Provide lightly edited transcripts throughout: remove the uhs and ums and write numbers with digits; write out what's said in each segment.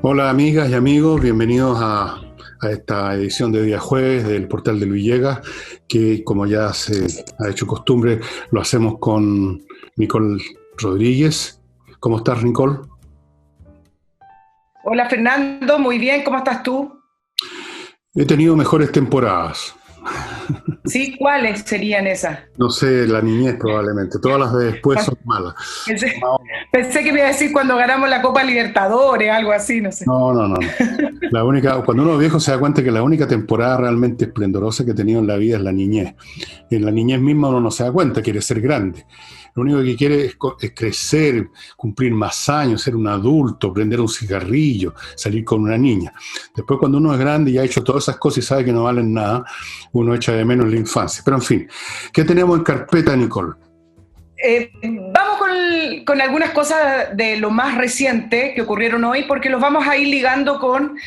Hola amigas y amigos, bienvenidos a esta edición de día jueves del portal de Villegas, que como ya se ha hecho costumbre, lo hacemos con Nicole Rodríguez. ¿Cómo estás, Nicole? Hola Fernando, muy bien, ¿cómo estás tú? He tenido mejores temporadas. Sí, ¿cuáles serían esas? No sé, la niñez probablemente. Todas las de después son malas. Pensé, pensé que me iba a decir cuando ganamos la Copa Libertadores, algo así, no sé. No, no, no, no. Cuando uno es viejo se da cuenta que la única temporada realmente esplendorosa que he tenido en la vida es la niñez. En la niñez misma uno no se da cuenta, quiere ser grande. Lo único que quiere es crecer, cumplir más años, ser un adulto, prender un cigarrillo, salir con una niña. Después cuando uno es grande y ha hecho todas esas cosas y sabe que no valen nada, uno echa de menos la infancia. Pero en fin, ¿qué tenemos en carpeta, Nicole? Vamos con algunas cosas de lo más reciente que ocurrieron hoy, porque los vamos a ir ligando con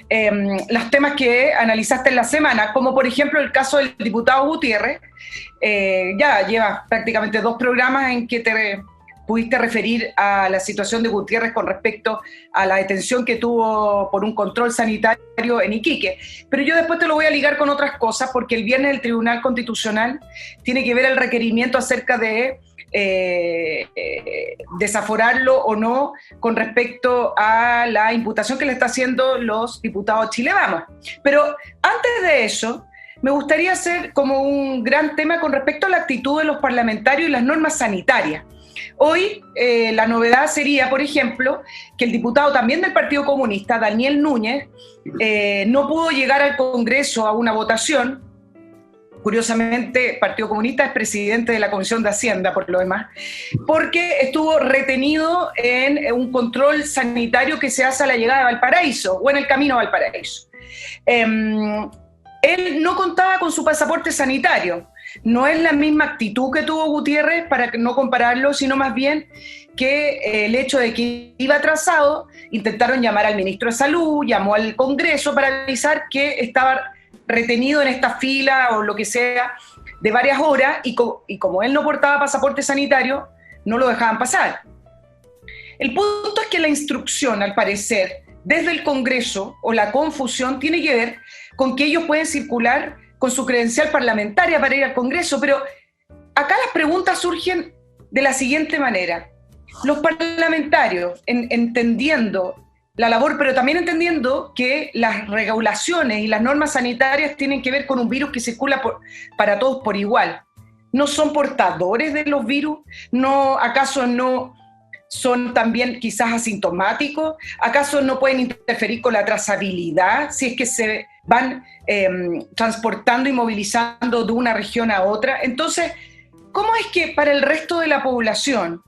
los temas que analizaste en la semana, como por ejemplo el caso del diputado Gutiérrez. Ya llevas prácticamente 2 programas en que te pudiste referir a la situación de Gutiérrez con respecto a la detención que tuvo por un control sanitario en Iquique. Pero yo después te lo voy a ligar con otras cosas, porque el viernes el Tribunal Constitucional tiene que ver el requerimiento acerca de desaforarlo o no con respecto a la imputación que le está haciendo los diputados Chile Vamos. Pero antes de eso, me gustaría hacer como un gran tema con respecto a la actitud de los parlamentarios y las normas sanitarias. Hoy la novedad sería, por ejemplo, que el diputado también del Partido Comunista, Daniel Núñez, no pudo llegar al Congreso a una votación. Curiosamente, el Partido Comunista es presidente de la Comisión de Hacienda, por lo demás, porque estuvo retenido en un control sanitario que se hace a la llegada de Valparaíso o en el camino a Valparaíso. Él no contaba con su pasaporte sanitario. No es la misma actitud que tuvo Gutiérrez, para no compararlo, sino más bien que el hecho de que iba atrasado, intentaron llamar al ministro de Salud, llamó al Congreso para avisar que estaba retenido en esta fila o lo que sea de varias horas, y como él no portaba pasaporte sanitario, no lo dejaban pasar. El punto es que la instrucción, al parecer, desde el Congreso, o la confusión, tiene que ver con que ellos pueden circular con su credencial parlamentaria para ir al Congreso, pero acá las preguntas surgen de la siguiente manera. Los parlamentarios, entendiendo la labor, pero también entendiendo que las regulaciones y las normas sanitarias tienen que ver con un virus que circula para todos por igual, ¿no son portadores de los virus? ¿Acaso no son también quizás asintomáticos? ¿Acaso no pueden interferir con la trazabilidad si es que se van transportando y movilizando de una región a otra? Entonces, ¿cómo es que para el resto de la población,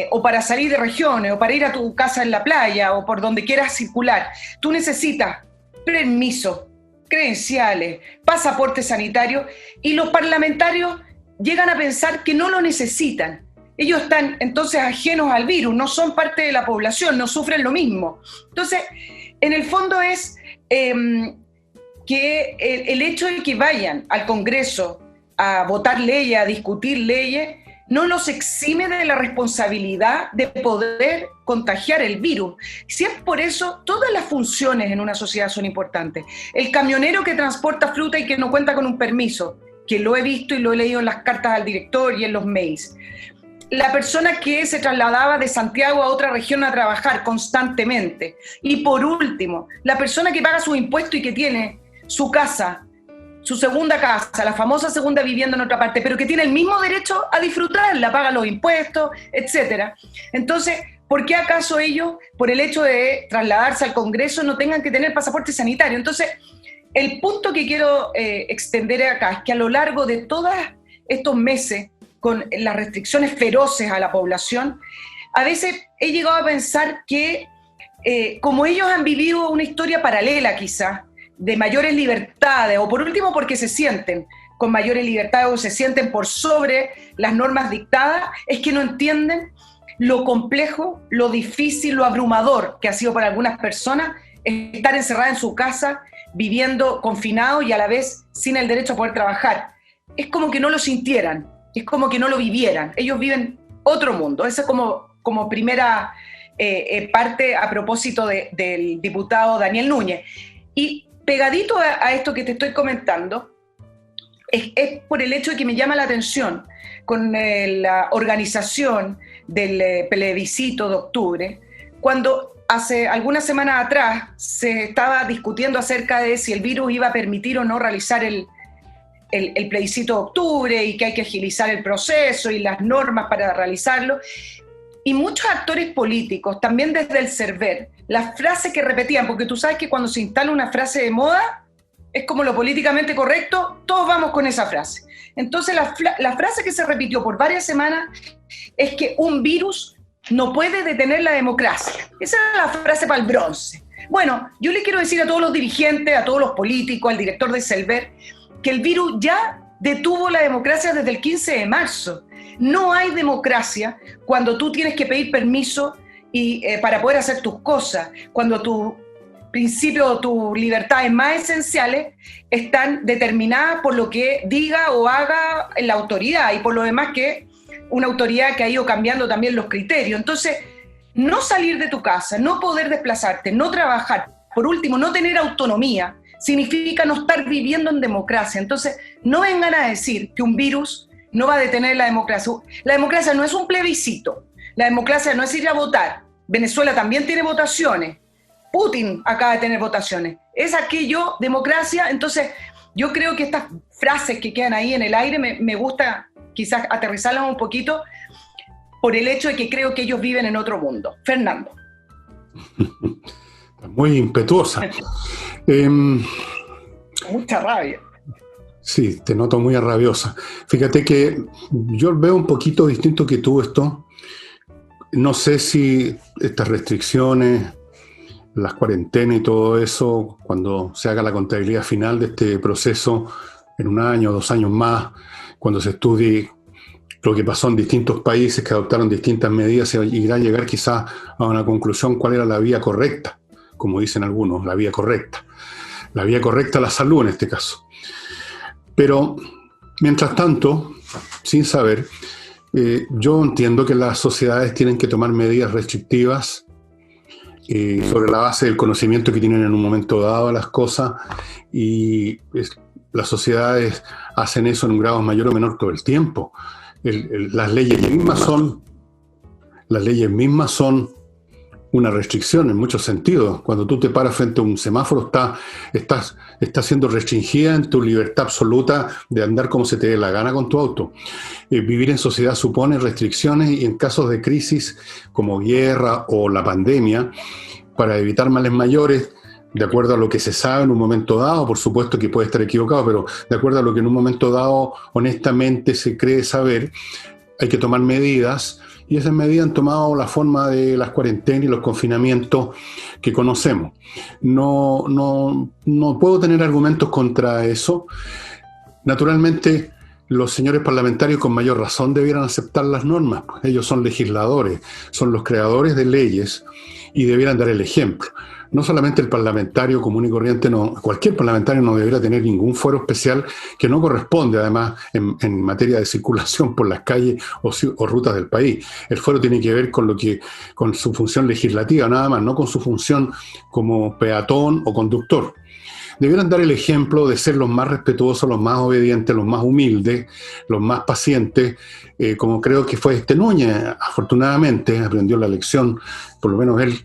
o para salir de regiones, o para ir a tu casa en la playa, o por donde quieras circular, tú necesitas permiso, credenciales, pasaporte sanitario, y los parlamentarios llegan a pensar que no lo necesitan? Ellos están entonces ajenos al virus, no son parte de la población, no sufren lo mismo. Entonces, en el fondo es que el hecho de que vayan al Congreso a votar leyes, a discutir leyes, no los exime de la responsabilidad de poder contagiar el virus. Si es por eso, todas las funciones en una sociedad son importantes. El camionero que transporta fruta y que no cuenta con un permiso, que lo he visto y lo he leído en las cartas al director y en los mails. La persona que se trasladaba de Santiago a otra región a trabajar constantemente. Y por último, la persona que paga sus impuestos y que tiene su casa, su segunda casa, la famosa segunda vivienda en otra parte, pero que tiene el mismo derecho a disfrutarla, paga los impuestos, etc. Entonces, ¿por qué acaso ellos, por el hecho de trasladarse al Congreso, no tengan que tener pasaporte sanitario? Entonces, el punto que quiero extender acá es que a lo largo de todos estos meses, con las restricciones feroces a la población, a veces he llegado a pensar que, como ellos han vivido una historia paralela quizás, de mayores libertades, o por último porque se sienten con mayores libertades o se sienten por sobre las normas dictadas, es que no entienden lo complejo, lo difícil, lo abrumador que ha sido para algunas personas estar encerrada en su casa, viviendo confinado y a la vez sin el derecho a poder trabajar. Es como que no lo sintieran. Es como que no lo vivieran. Ellos viven otro mundo. Esa es como primera parte a propósito del diputado Daniel Núñez. Y pegadito a esto que te estoy comentando, es por el hecho de que me llama la atención con la organización del plebiscito de octubre, cuando hace algunas semanas atrás se estaba discutiendo acerca de si el virus iba a permitir o no realizar el plebiscito de octubre y que hay que agilizar el proceso y las normas para realizarlo. Y muchos actores políticos, también desde el CERVEL, las frases que repetían, porque tú sabes que cuando se instala una frase de moda, es como lo políticamente correcto, todos vamos con esa frase. Entonces la frase que se repitió por varias semanas es que un virus no puede detener la democracia. Esa era la frase para el bronce. Bueno, yo le quiero decir a todos los dirigentes, a todos los políticos, al director de CERVEL, que el virus ya detuvo la democracia desde el 15 de marzo. No hay democracia cuando tú tienes que pedir permiso para poder hacer tus cosas, cuando tu principios o tus libertades más esenciales están determinadas por lo que diga o haga la autoridad y por lo demás que una autoridad que ha ido cambiando también los criterios. Entonces, no salir de tu casa, no poder desplazarte, no trabajar, por último, no tener autonomía, significa no estar viviendo en democracia. Entonces, no vengan a decir que un virus no va a detener la democracia. La democracia no es un plebiscito, la democracia no es ir a votar. Venezuela también tiene votaciones. Putin acaba de tener votaciones. ¿Es aquello democracia? Entonces, yo creo que estas frases que quedan ahí en el aire me gusta quizás aterrizarlas un poquito por el hecho de que creo que ellos viven en otro mundo. Fernando. Muy impetuosa. Mucha rabia. Sí, te noto muy rabiosa. Fíjate que yo veo un poquito distinto que tú esto. No sé si estas restricciones, las cuarentenas y todo eso, cuando se haga la contabilidad final de este proceso en 1 año, 2 años más, cuando se estudie lo que pasó en distintos países que adoptaron distintas medidas, se irá a llegar quizás a una conclusión cuál era la vía correcta, como dicen algunos, la vía correcta. La vía correcta a la salud en este caso. Pero, mientras tanto, sin saber, yo entiendo que las sociedades tienen que tomar medidas restrictivas sobre la base del conocimiento que tienen en un momento dado de las cosas, y las sociedades hacen eso en un grado mayor o menor todo el tiempo. Las leyes mismas son una restricción en muchos sentidos. Cuando tú te paras frente a un semáforo, estás siendo restringida en tu libertad absoluta de andar como se te dé la gana con tu auto. Vivir en sociedad supone restricciones, y en casos de crisis como guerra o la pandemia, para evitar males mayores, de acuerdo a lo que se sabe en un momento dado, por supuesto que puede estar equivocado, pero de acuerdo a lo que en un momento dado honestamente se cree saber, hay que tomar medidas. Y esas medidas han tomado la forma de las cuarentenas y los confinamientos que conocemos. No puedo tener argumentos contra eso. Naturalmente, los señores parlamentarios con mayor razón debieran aceptar las normas. Ellos son legisladores, son los creadores de leyes y debieran dar el ejemplo. No solamente el parlamentario común y corriente, cualquier parlamentario no debería tener ningún fuero especial que no corresponde, además, en materia de circulación por las calles o rutas del país. El fuero tiene que ver con su función legislativa, nada más, no con su función como peatón o conductor. Debieran dar el ejemplo de ser los más respetuosos, los más obedientes, los más humildes, los más pacientes, como creo que fue Núñez. Afortunadamente aprendió la lección, por lo menos él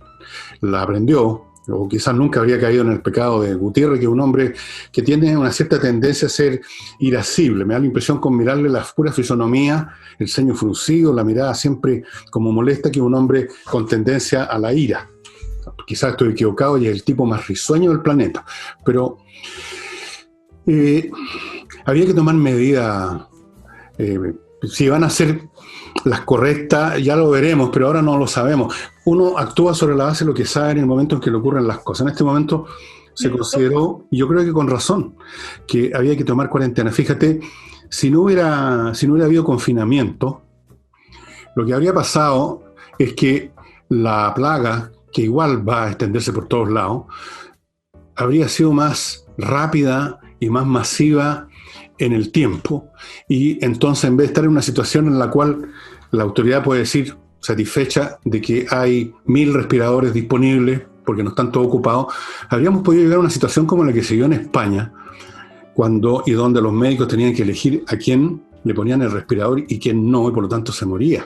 la aprendió, o quizás nunca habría caído en el pecado de Gutiérrez, que es un hombre que tiene una cierta tendencia a ser irascible. Me da la impresión, con mirarle la pura fisonomía, el ceño fruncido, la mirada siempre como molesta, que es un hombre con tendencia a la ira. Quizás estoy equivocado y es el tipo más risueño del planeta, pero había que tomar medidas. Si van a ser las correctas, ya lo veremos, pero ahora no lo sabemos. Uno actúa sobre la base de lo que sabe en el momento en que le ocurren las cosas. En este momento se consideró, y yo creo que con razón, que había que tomar cuarentena. Fíjate, si no hubiera habido confinamiento, lo que habría pasado es que la plaga, que igual va a extenderse por todos lados, habría sido más rápida y más masiva en el tiempo, y entonces en vez de estar en una situación en la cual la autoridad puede decir satisfecha de que hay 1000 respiradores disponibles porque no están todos ocupados, habríamos podido llegar a una situación como la que se dio en España, cuando y donde los médicos tenían que elegir a quién le ponían el respirador y quién no, y por lo tanto se moría.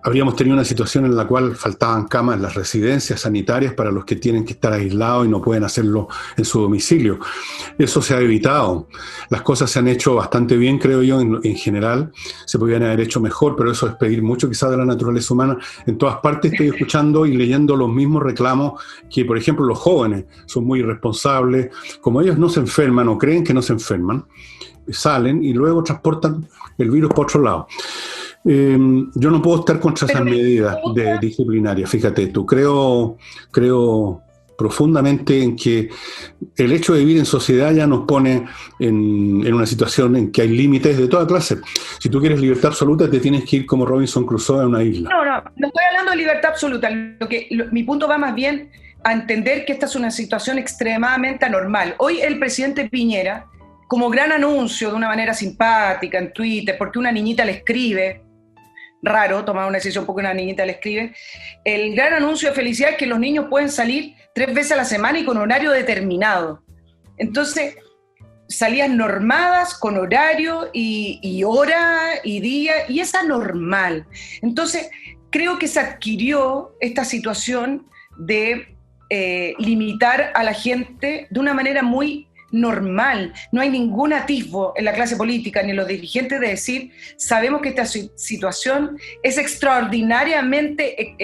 Habríamos tenido una situación en la cual faltaban camas en las residencias sanitarias para los que tienen que estar aislados y no pueden hacerlo en su domicilio. Eso se ha evitado. Las cosas se han hecho bastante bien, creo yo, en general. Se podrían haber hecho mejor, pero eso es pedir mucho quizás de la naturaleza humana. En todas partes estoy escuchando y leyendo los mismos reclamos que, por ejemplo, los jóvenes son muy irresponsables. Como ellos no se enferman o creen que no se enferman, salen y luego transportan el virus para otro lado. Yo no puedo estar contra esas medidas disciplinarias, fíjate tú. Creo profundamente en que el hecho de vivir en sociedad ya nos pone en una situación en que hay límites de toda clase. Si tú quieres libertad absoluta, te tienes que ir como Robinson Crusoe a una isla. No estoy hablando de libertad absoluta. Mi punto va más bien a entender que esta es una situación extremadamente anormal. Hoy el presidente Piñera, como gran anuncio de una manera simpática en Twitter, porque una niñita le escribe, raro tomar una decisión porque una niñita le escribe, el gran anuncio de felicidad es que los niños pueden salir 3 veces a la semana y con horario determinado. Entonces, salidas normadas, con horario y hora y día, y es anormal. Entonces, creo que se adquirió esta situación de limitar a la gente de una manera muy normal. No hay ningún atisbo en la clase política ni en los dirigentes de decir, sabemos que esta situación es extraordinariamente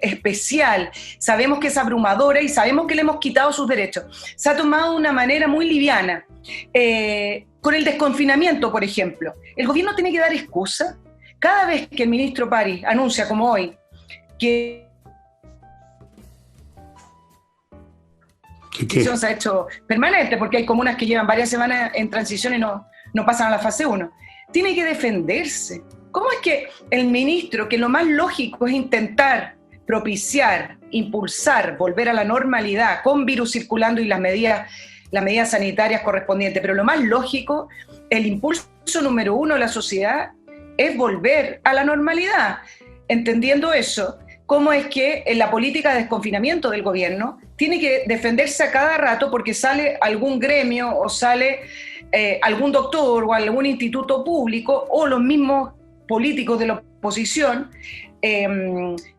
especial, sabemos que es abrumadora y sabemos que le hemos quitado sus derechos. Se ha tomado de una manera muy liviana. Con el desconfinamiento, por ejemplo, el gobierno tiene que dar excusa. Cada vez que el ministro París anuncia, como hoy, que se ha hecho permanente, porque hay comunas que llevan varias semanas en transición y no pasan a la fase 1. Tiene que defenderse. ¿Cómo es que el ministro, que lo más lógico es intentar propiciar, impulsar, volver a la normalidad con virus circulando y las medidas sanitarias correspondientes, pero lo más lógico, el impulso número 1 de la sociedad es volver a la normalidad? Entendiendo eso, ¿cómo es que en la política de desconfinamiento del gobierno tiene que defenderse a cada rato porque sale algún gremio o sale algún doctor o algún instituto público o los mismos políticos de la oposición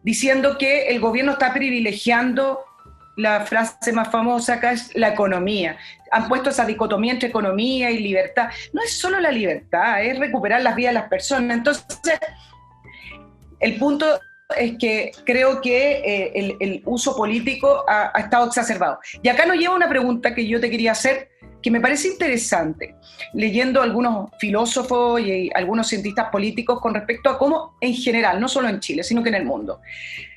diciendo que el gobierno está privilegiando, la frase más famosa acá es la economía? Han puesto esa dicotomía entre economía y libertad. No es solo la libertad, es recuperar las vidas de las personas. Entonces, el punto es que creo que el uso político ha estado exacerbado. Y acá nos lleva una pregunta que yo te quería hacer, que me parece interesante, leyendo algunos filósofos y algunos cientistas políticos con respecto a cómo en general, no solo en Chile, sino que en el mundo,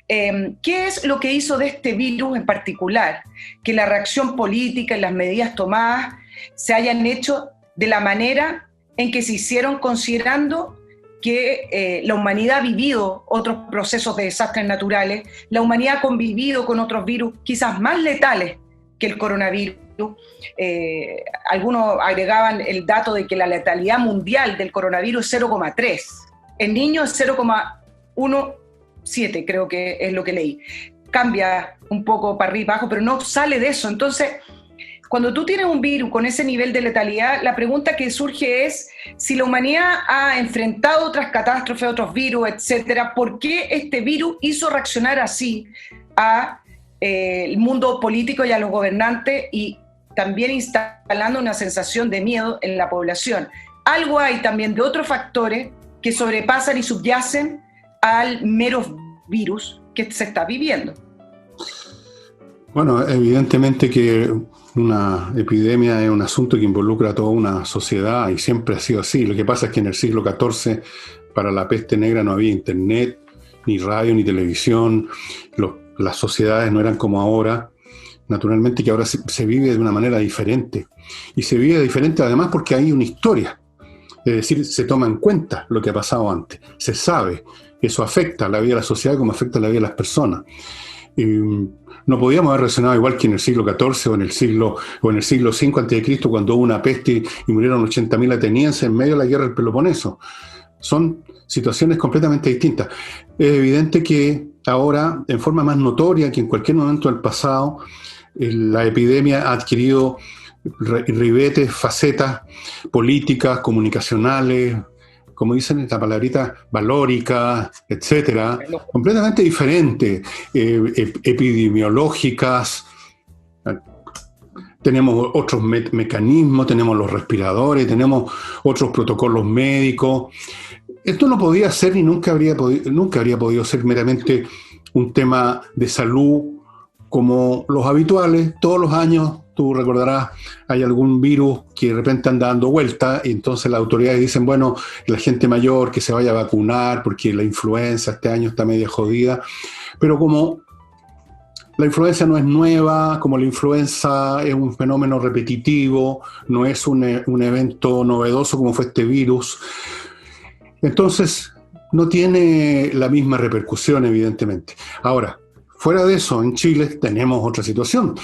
¿qué es lo que hizo de este virus en particular que la reacción política y las medidas tomadas se hayan hecho de la manera en que se hicieron, considerando que la humanidad ha vivido otros procesos de desastres naturales, la humanidad ha convivido con otros virus quizás más letales que el coronavirus? Algunos agregaban el dato de que la letalidad mundial del coronavirus es 0,3. En niños es 0,17, creo que es lo que leí. Cambia un poco para arriba y abajo, pero no sale de eso. Entonces, cuando tú tienes un virus con ese nivel de letalidad, la pregunta que surge es si la humanidad ha enfrentado otras catástrofes, otros virus, etcétera, ¿por qué este virus hizo reaccionar así a el mundo político y a los gobernantes, y también instalando una sensación de miedo en la población? Algo hay también de otros factores que sobrepasan y subyacen al mero virus que se está viviendo. Bueno, evidentemente que una epidemia es un asunto que involucra a toda una sociedad y siempre ha sido así. Lo que pasa es que en el siglo XIV, para la peste negra, no había internet, ni radio, ni televisión. Las sociedades no eran como ahora. Naturalmente que ahora se vive de una manera diferente. Y se vive diferente además porque hay una historia. Es decir, se toma en cuenta lo que ha pasado antes. Se sabe que eso afecta a la vida de la sociedad como afecta a la vida de las personas. no podíamos haber reaccionado igual que en el siglo XIV o en el siglo V a.C., cuando hubo una peste y murieron 80.000 atenienses en medio de la guerra del Peloponeso. Son situaciones completamente distintas. Es evidente que ahora, en forma más notoria que en cualquier momento del pasado, la epidemia ha adquirido ribetes, facetas políticas, comunicacionales, como dicen la palabrita, valóricas, etcétera, completamente diferentes, epidemiológicas. Tenemos otros mecanismos, tenemos los respiradores, tenemos otros protocolos médicos. Esto no podía ser y nunca habría podido ser meramente un tema de salud como los habituales. Todos los años, tú recordarás, hay algún virus que de repente anda dando vuelta y entonces las autoridades dicen, bueno, la gente mayor que se vaya a vacunar porque la influenza este año está media jodida. Pero como la influenza no es nueva, como la influenza es un fenómeno repetitivo, no es un evento novedoso como fue este virus, entonces no tiene la misma repercusión, evidentemente. Ahora, fuera de eso, en Chile tenemos otra situación.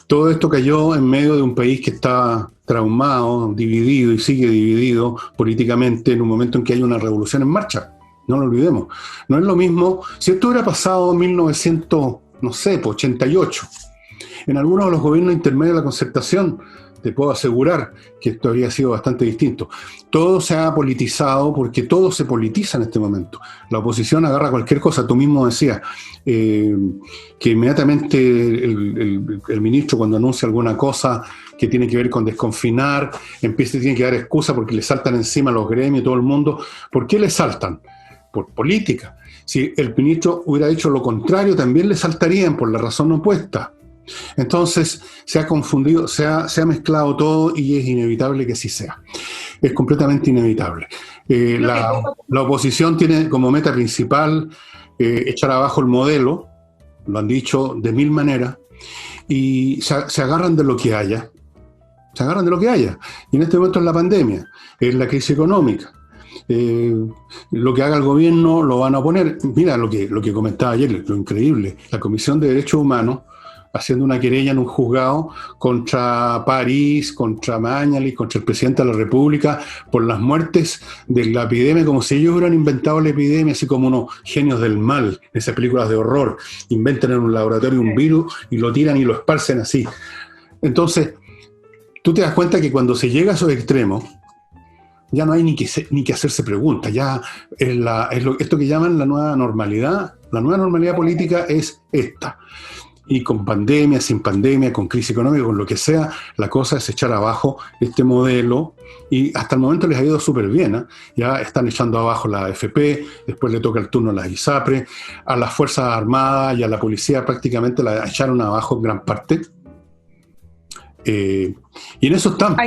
Todo esto cayó en medio de un país que está traumado, dividido y sigue dividido políticamente en un momento en que hay una revolución en marcha. No lo olvidemos. No es lo mismo, si esto hubiera pasado en 1988, en algunos de los gobiernos intermedios de la Concertación, te puedo asegurar que esto habría sido bastante distinto. Todo se ha politizado porque todo se politiza en este momento. La oposición agarra cualquier cosa. Tú mismo decías que inmediatamente el ministro, cuando anuncia alguna cosa que tiene que ver con desconfinar, tiene que dar excusa porque le saltan encima los gremios y todo el mundo. ¿Por qué le saltan? Por política. Si el ministro hubiera dicho lo contrario, también le saltarían por la razón opuesta. Entonces se ha confundido, se ha mezclado todo y es inevitable que así sea. Es completamente inevitable. La oposición tiene como meta principal echar abajo el modelo, lo han dicho de mil maneras, y se agarran de lo que haya. Se agarran de lo que haya. Y en este momento es la pandemia, es la crisis económica. Lo que haga el gobierno lo van a oponer. Mira lo que comentaba ayer, lo increíble. La Comisión de Derechos Humanos haciendo una querella en un juzgado contra París, contra Mañalich, contra el presidente de la República, por las muertes de la epidemia, como si ellos hubieran inventado la epidemia, así como unos genios del mal, esas películas de horror, inventan en un laboratorio un virus y lo tiran y lo esparcen así. Entonces, tú te das cuenta que cuando se llega a esos extremos, ya no hay ni que hacerse preguntas, ya esto que llaman la nueva normalidad política es esta. Y con pandemia, sin pandemia, con crisis económica, con lo que sea, la cosa es echar abajo este modelo y hasta el momento les ha ido súper bien, ¿eh? Ya están echando abajo la AFP, después le toca el turno a las ISAPRE, a las Fuerzas Armadas y a la policía prácticamente la echaron abajo en gran parte. Y en eso están.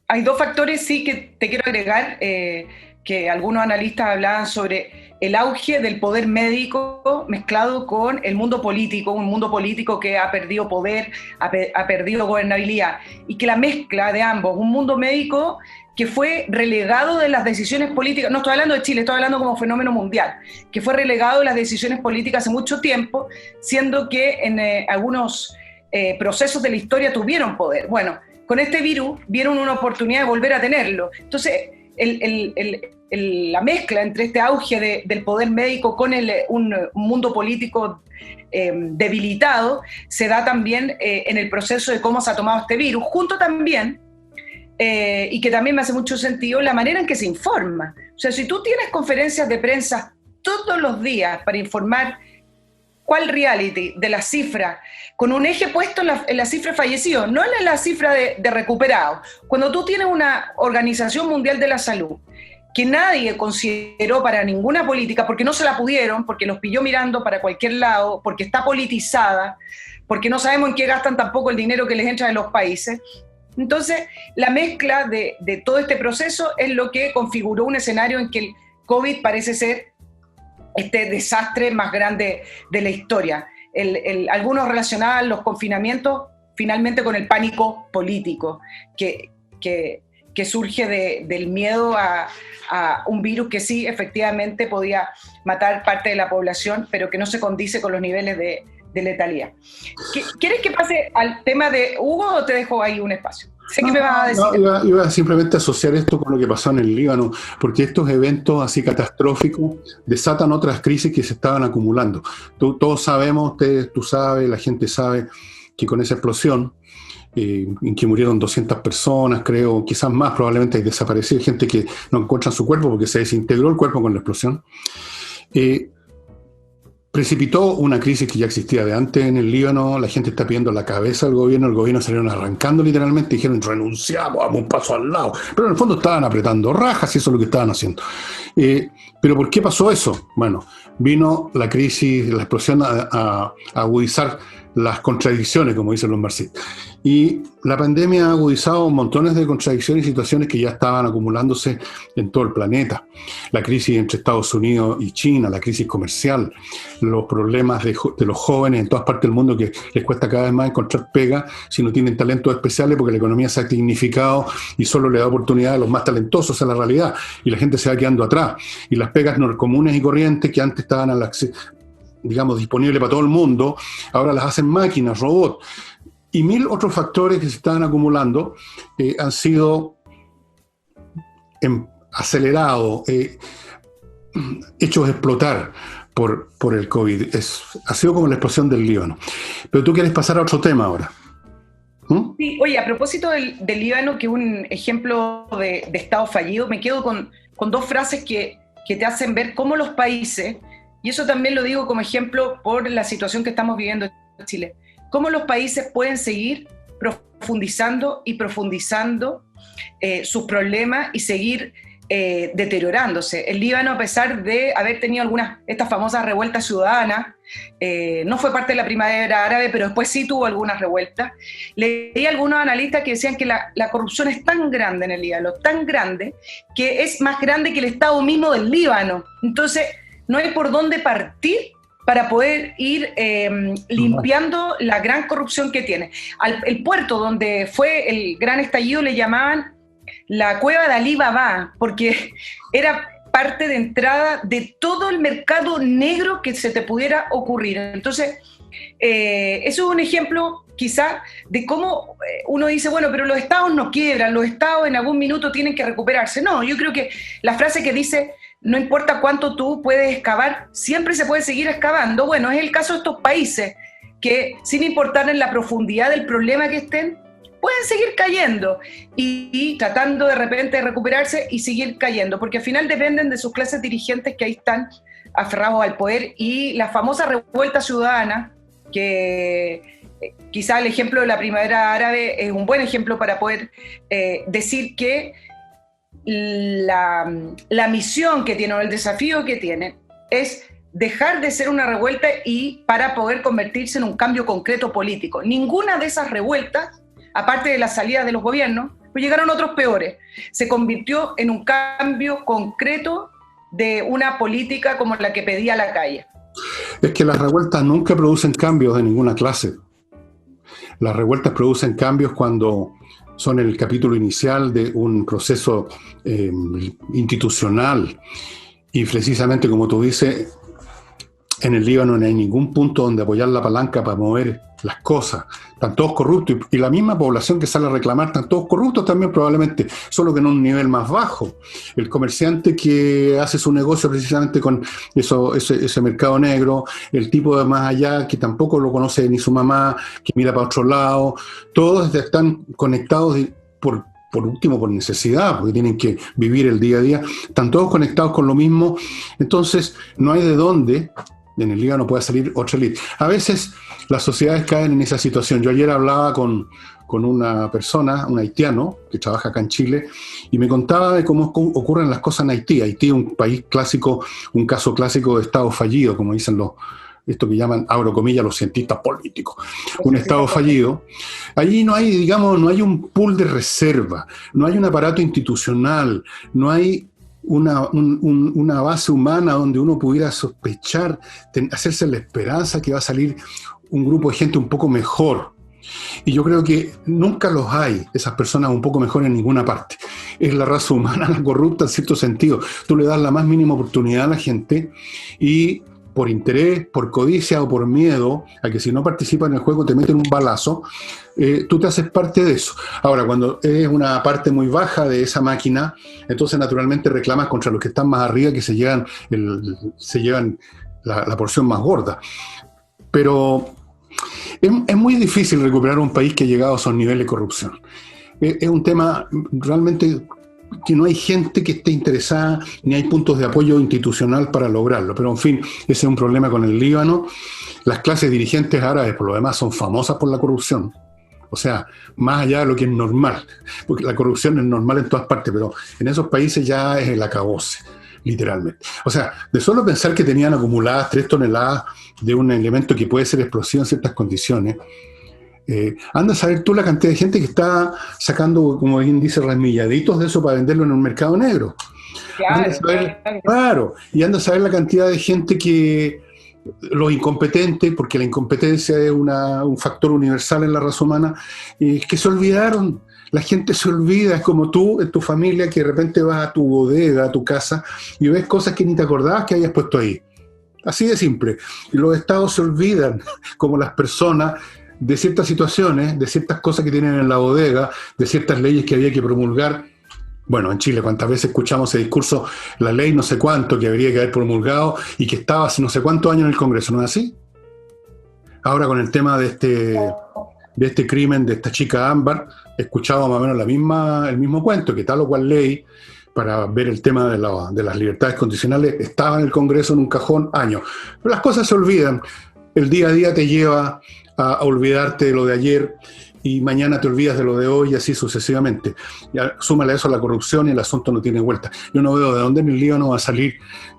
Hay dos factores, sí, que te quiero agregar, que algunos analistas hablaban sobre el auge del poder médico mezclado con el mundo político, un mundo político que ha perdido poder, ha perdido gobernabilidad, y que la mezcla de ambos, un mundo médico que fue relegado de las decisiones políticas, no estoy hablando de Chile, estoy hablando como fenómeno mundial, que fue relegado de las decisiones políticas hace mucho tiempo, siendo que en algunos procesos de la historia tuvieron poder. Bueno, con este virus vieron una oportunidad de volver a tenerlo. Entonces, la mezcla entre este auge del poder médico con un mundo político debilitado se da también en el proceso de cómo se ha tomado este virus, junto también, y que también me hace mucho sentido, la manera en que se informa. O sea, si tú tienes conferencias de prensa todos los días para informar cuál reality de la cifra, con un eje puesto en la cifra de fallecidos, no en la cifra de recuperados. Cuando tú tienes una Organización Mundial de la Salud que nadie consideró para ninguna política, porque no se la pudieron, porque los pilló mirando para cualquier lado, porque está politizada, porque no sabemos en qué gastan tampoco el dinero que les entra de los países. Entonces, la mezcla de todo este proceso es lo que configuró un escenario en que el COVID parece ser este desastre más grande de la historia. Algunos relacionaban los confinamientos finalmente con el pánico político, que surge del miedo a un virus que sí efectivamente podía matar parte de la población, pero que no se condice con los niveles de letalidad. ¿Quieres que pase al tema de Hugo o te dejo ahí un espacio? Sé que me vas a decir. No, iba simplemente a asociar esto con lo que pasó en el Líbano, porque estos eventos así catastróficos desatan otras crisis que se estaban acumulando. Todos sabemos, tú sabes, la gente sabe que con esa explosión, en que murieron 200 personas, creo, quizás más, probablemente hay desaparecido, gente que no encuentran su cuerpo porque se desintegró el cuerpo con la explosión. Precipitó una crisis que ya existía de antes en el Líbano. La gente está pidiendo la cabeza del gobierno, el gobierno salieron arrancando literalmente, dijeron renunciamos, vamos un paso al lado, pero en el fondo estaban apretando rajas y eso es lo que estaban haciendo. Pero ¿por qué pasó eso? Bueno, vino la crisis, la explosión a agudizar las contradicciones, como dicen los marxistas. Y la pandemia ha agudizado montones de contradicciones y situaciones que ya estaban acumulándose en todo el planeta. La crisis entre Estados Unidos y China, la crisis comercial, los problemas de los jóvenes en todas partes del mundo que les cuesta cada vez más encontrar pega si no tienen talentos especiales porque la economía se ha dignificado y solo le da oportunidad a los más talentosos, esa es la realidad, y la gente se va quedando atrás. Y las pegas no comunes y corrientes que antes estaban digamos, disponibles para todo el mundo, ahora las hacen máquinas, robots. Y mil otros factores que se estaban acumulando han sido acelerados, hechos explotar por el COVID. Ha sido como la explosión del Líbano. Pero tú quieres pasar a otro tema ahora. Sí, oye, a propósito del Líbano, que es un ejemplo de Estado fallido, me quedo con dos frases que te hacen ver cómo los países, y eso también lo digo como ejemplo por la situación que estamos viviendo en Chile, cómo los países pueden seguir profundizando sus problemas y seguir deteriorándose. El Líbano, a pesar de haber tenido estas famosas revueltas ciudadanas, no fue parte de la primavera árabe, pero después sí tuvo algunas revueltas. Leí a algunos analistas que decían que la corrupción es tan grande en el Líbano, tan grande, que es más grande que el Estado mismo del Líbano. Entonces, no hay por dónde partir para poder ir limpiando la gran corrupción que tiene. El puerto donde fue el gran estallido le llamaban la cueva de Alí Baba, porque era parte de entrada de todo el mercado negro que se te pudiera ocurrir. Entonces, eso es un ejemplo quizá de cómo uno dice, bueno, pero los estados no quiebran, los estados en algún minuto tienen que recuperarse. No, yo creo que la frase que dice, no importa cuánto tú puedes excavar, siempre se puede seguir excavando. Bueno, es el caso de estos países que, sin importar en la profundidad del problema que estén, pueden seguir cayendo y tratando de repente de recuperarse y seguir cayendo, porque al final dependen de sus clases dirigentes que ahí están aferrados al poder. Y la famosa revuelta ciudadana, que quizá el ejemplo de la primavera árabe es un buen ejemplo para poder decir que la misión que tiene o el desafío que tiene es dejar de ser una revuelta y para poder convertirse en un cambio concreto político. Ninguna de esas revueltas, aparte de la salida de los gobiernos, pues llegaron otros peores. Se convirtió en un cambio concreto de una política como la que pedía la calle. Es que las revueltas nunca producen cambios de ninguna clase. Las revueltas producen cambios cuando son el capítulo inicial de un proceso institucional. Y precisamente, como tú dices, en el Líbano no hay ningún punto donde apoyar la palanca para mover las cosas. Están todos corruptos y la misma población que sale a reclamar están todos corruptos también probablemente, solo que en un nivel más bajo. El comerciante que hace su negocio precisamente con ese mercado negro, el tipo de más allá que tampoco lo conoce ni su mamá, que mira para otro lado, todos están conectados por último por necesidad, porque tienen que vivir el día a día, están todos conectados con lo mismo. Entonces no hay de dónde en el Líbano pueda salir otra élite. A veces las sociedades caen en esa situación. Yo ayer hablaba con una persona, un haitiano, que trabaja acá en Chile, y me contaba de cómo ocurren las cosas en Haití. Haití es un país clásico, un caso clásico de estado fallido, como dicen esto que llaman, abro comillas, los cientistas políticos. Un estado fallido. Allí no hay, digamos, no hay un pool de reserva, no hay un aparato institucional, no hay una base humana donde uno pudiera sospechar, hacerse la esperanza que va a salir un grupo de gente un poco mejor. Y yo creo que nunca los hay, esas personas un poco mejor en ninguna parte. Es la raza humana la corrupta en cierto sentido. Tú le das la más mínima oportunidad a la gente y por interés, por codicia o por miedo a que si no participas en el juego te meten un balazo, tú te haces parte de eso. Ahora, cuando es una parte muy baja de esa máquina, entonces naturalmente reclamas contra los que están más arriba, que se llevan la porción más gorda. Pero es muy difícil recuperar un país que ha llegado a esos niveles de corrupción. Es un tema realmente que no hay gente que esté interesada, ni hay puntos de apoyo institucional para lograrlo. Pero en fin, ese es un problema con el Líbano. Las clases dirigentes árabes, por lo demás, son famosas por la corrupción. O sea, más allá de lo que es normal, porque la corrupción es normal en todas partes, pero en esos países ya es el acabose, literalmente. O sea, de solo pensar que tenían acumuladas 3 toneladas de un elemento que puede ser explosivo en ciertas condiciones, anda a saber tú la cantidad de gente que está sacando, como bien dice, rasmilladitos de eso para venderlo en un mercado negro. Claro, y anda a saber la cantidad de gente que, los incompetentes, porque la incompetencia es un factor universal en la raza humana, que se olvidaron. La gente se olvida, es como tú, en tu familia, que de repente vas a tu bodega, a tu casa, y ves cosas que ni te acordabas que hayas puesto ahí. Así de simple. Y los estados se olvidan, como las personas, de ciertas situaciones, de ciertas cosas que tienen en la bodega, de ciertas leyes que había que promulgar. Bueno, en Chile, ¿cuántas veces escuchamos ese discurso? La ley no sé cuánto que habría que haber promulgado y que estaba hace no sé cuántos años en el Congreso, ¿no es así? Ahora con el tema de este crimen de esta chica Ámbar, he escuchado más o menos el mismo cuento, que tal o cual ley para ver el tema de las libertades condicionales estaba en el Congreso en un cajón años. Pero las cosas se olvidan. El día a día te lleva a olvidarte de lo de ayer y mañana te olvidas de lo de hoy y así sucesivamente. Ya, súmale a eso la corrupción y el asunto no tiene vuelta. Yo no veo de dónde en el Líbano va a salir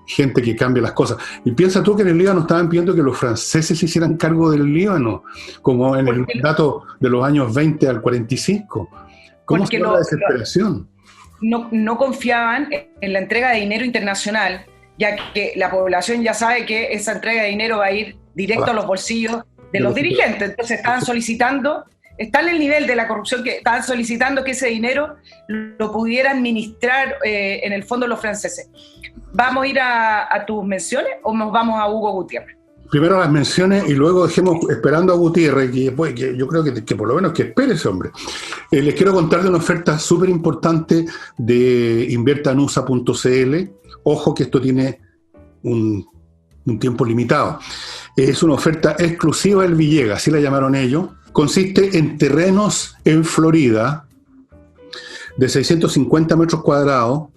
gente que cambie las cosas. Y piensa tú que en el Líbano estaban pidiendo que los franceses se hicieran cargo del Líbano, como en el dato de los años 20 al 45. ¿Cómo se llama la desesperación? No confiaban en la entrega de dinero internacional, ya que la población ya sabe que esa entrega de dinero va a ir directo a los bolsillos de los dirigentes. Entonces estaban solicitando, está en el nivel de la corrupción que estaban solicitando que ese dinero lo pudieran administrar en el fondo los franceses. ¿Vamos a ir a tus menciones o nos vamos a Hugo Gutiérrez? Primero las menciones y luego dejemos esperando a Gutiérrez, que yo creo que por lo menos que espere ese hombre. Les quiero contar de una oferta súper importante de inviertanusa.cl. Ojo que esto tiene un tiempo limitado. Es una oferta exclusiva del Villegas, así la llamaron ellos. Consiste en terrenos en Florida de 650 metros cuadrados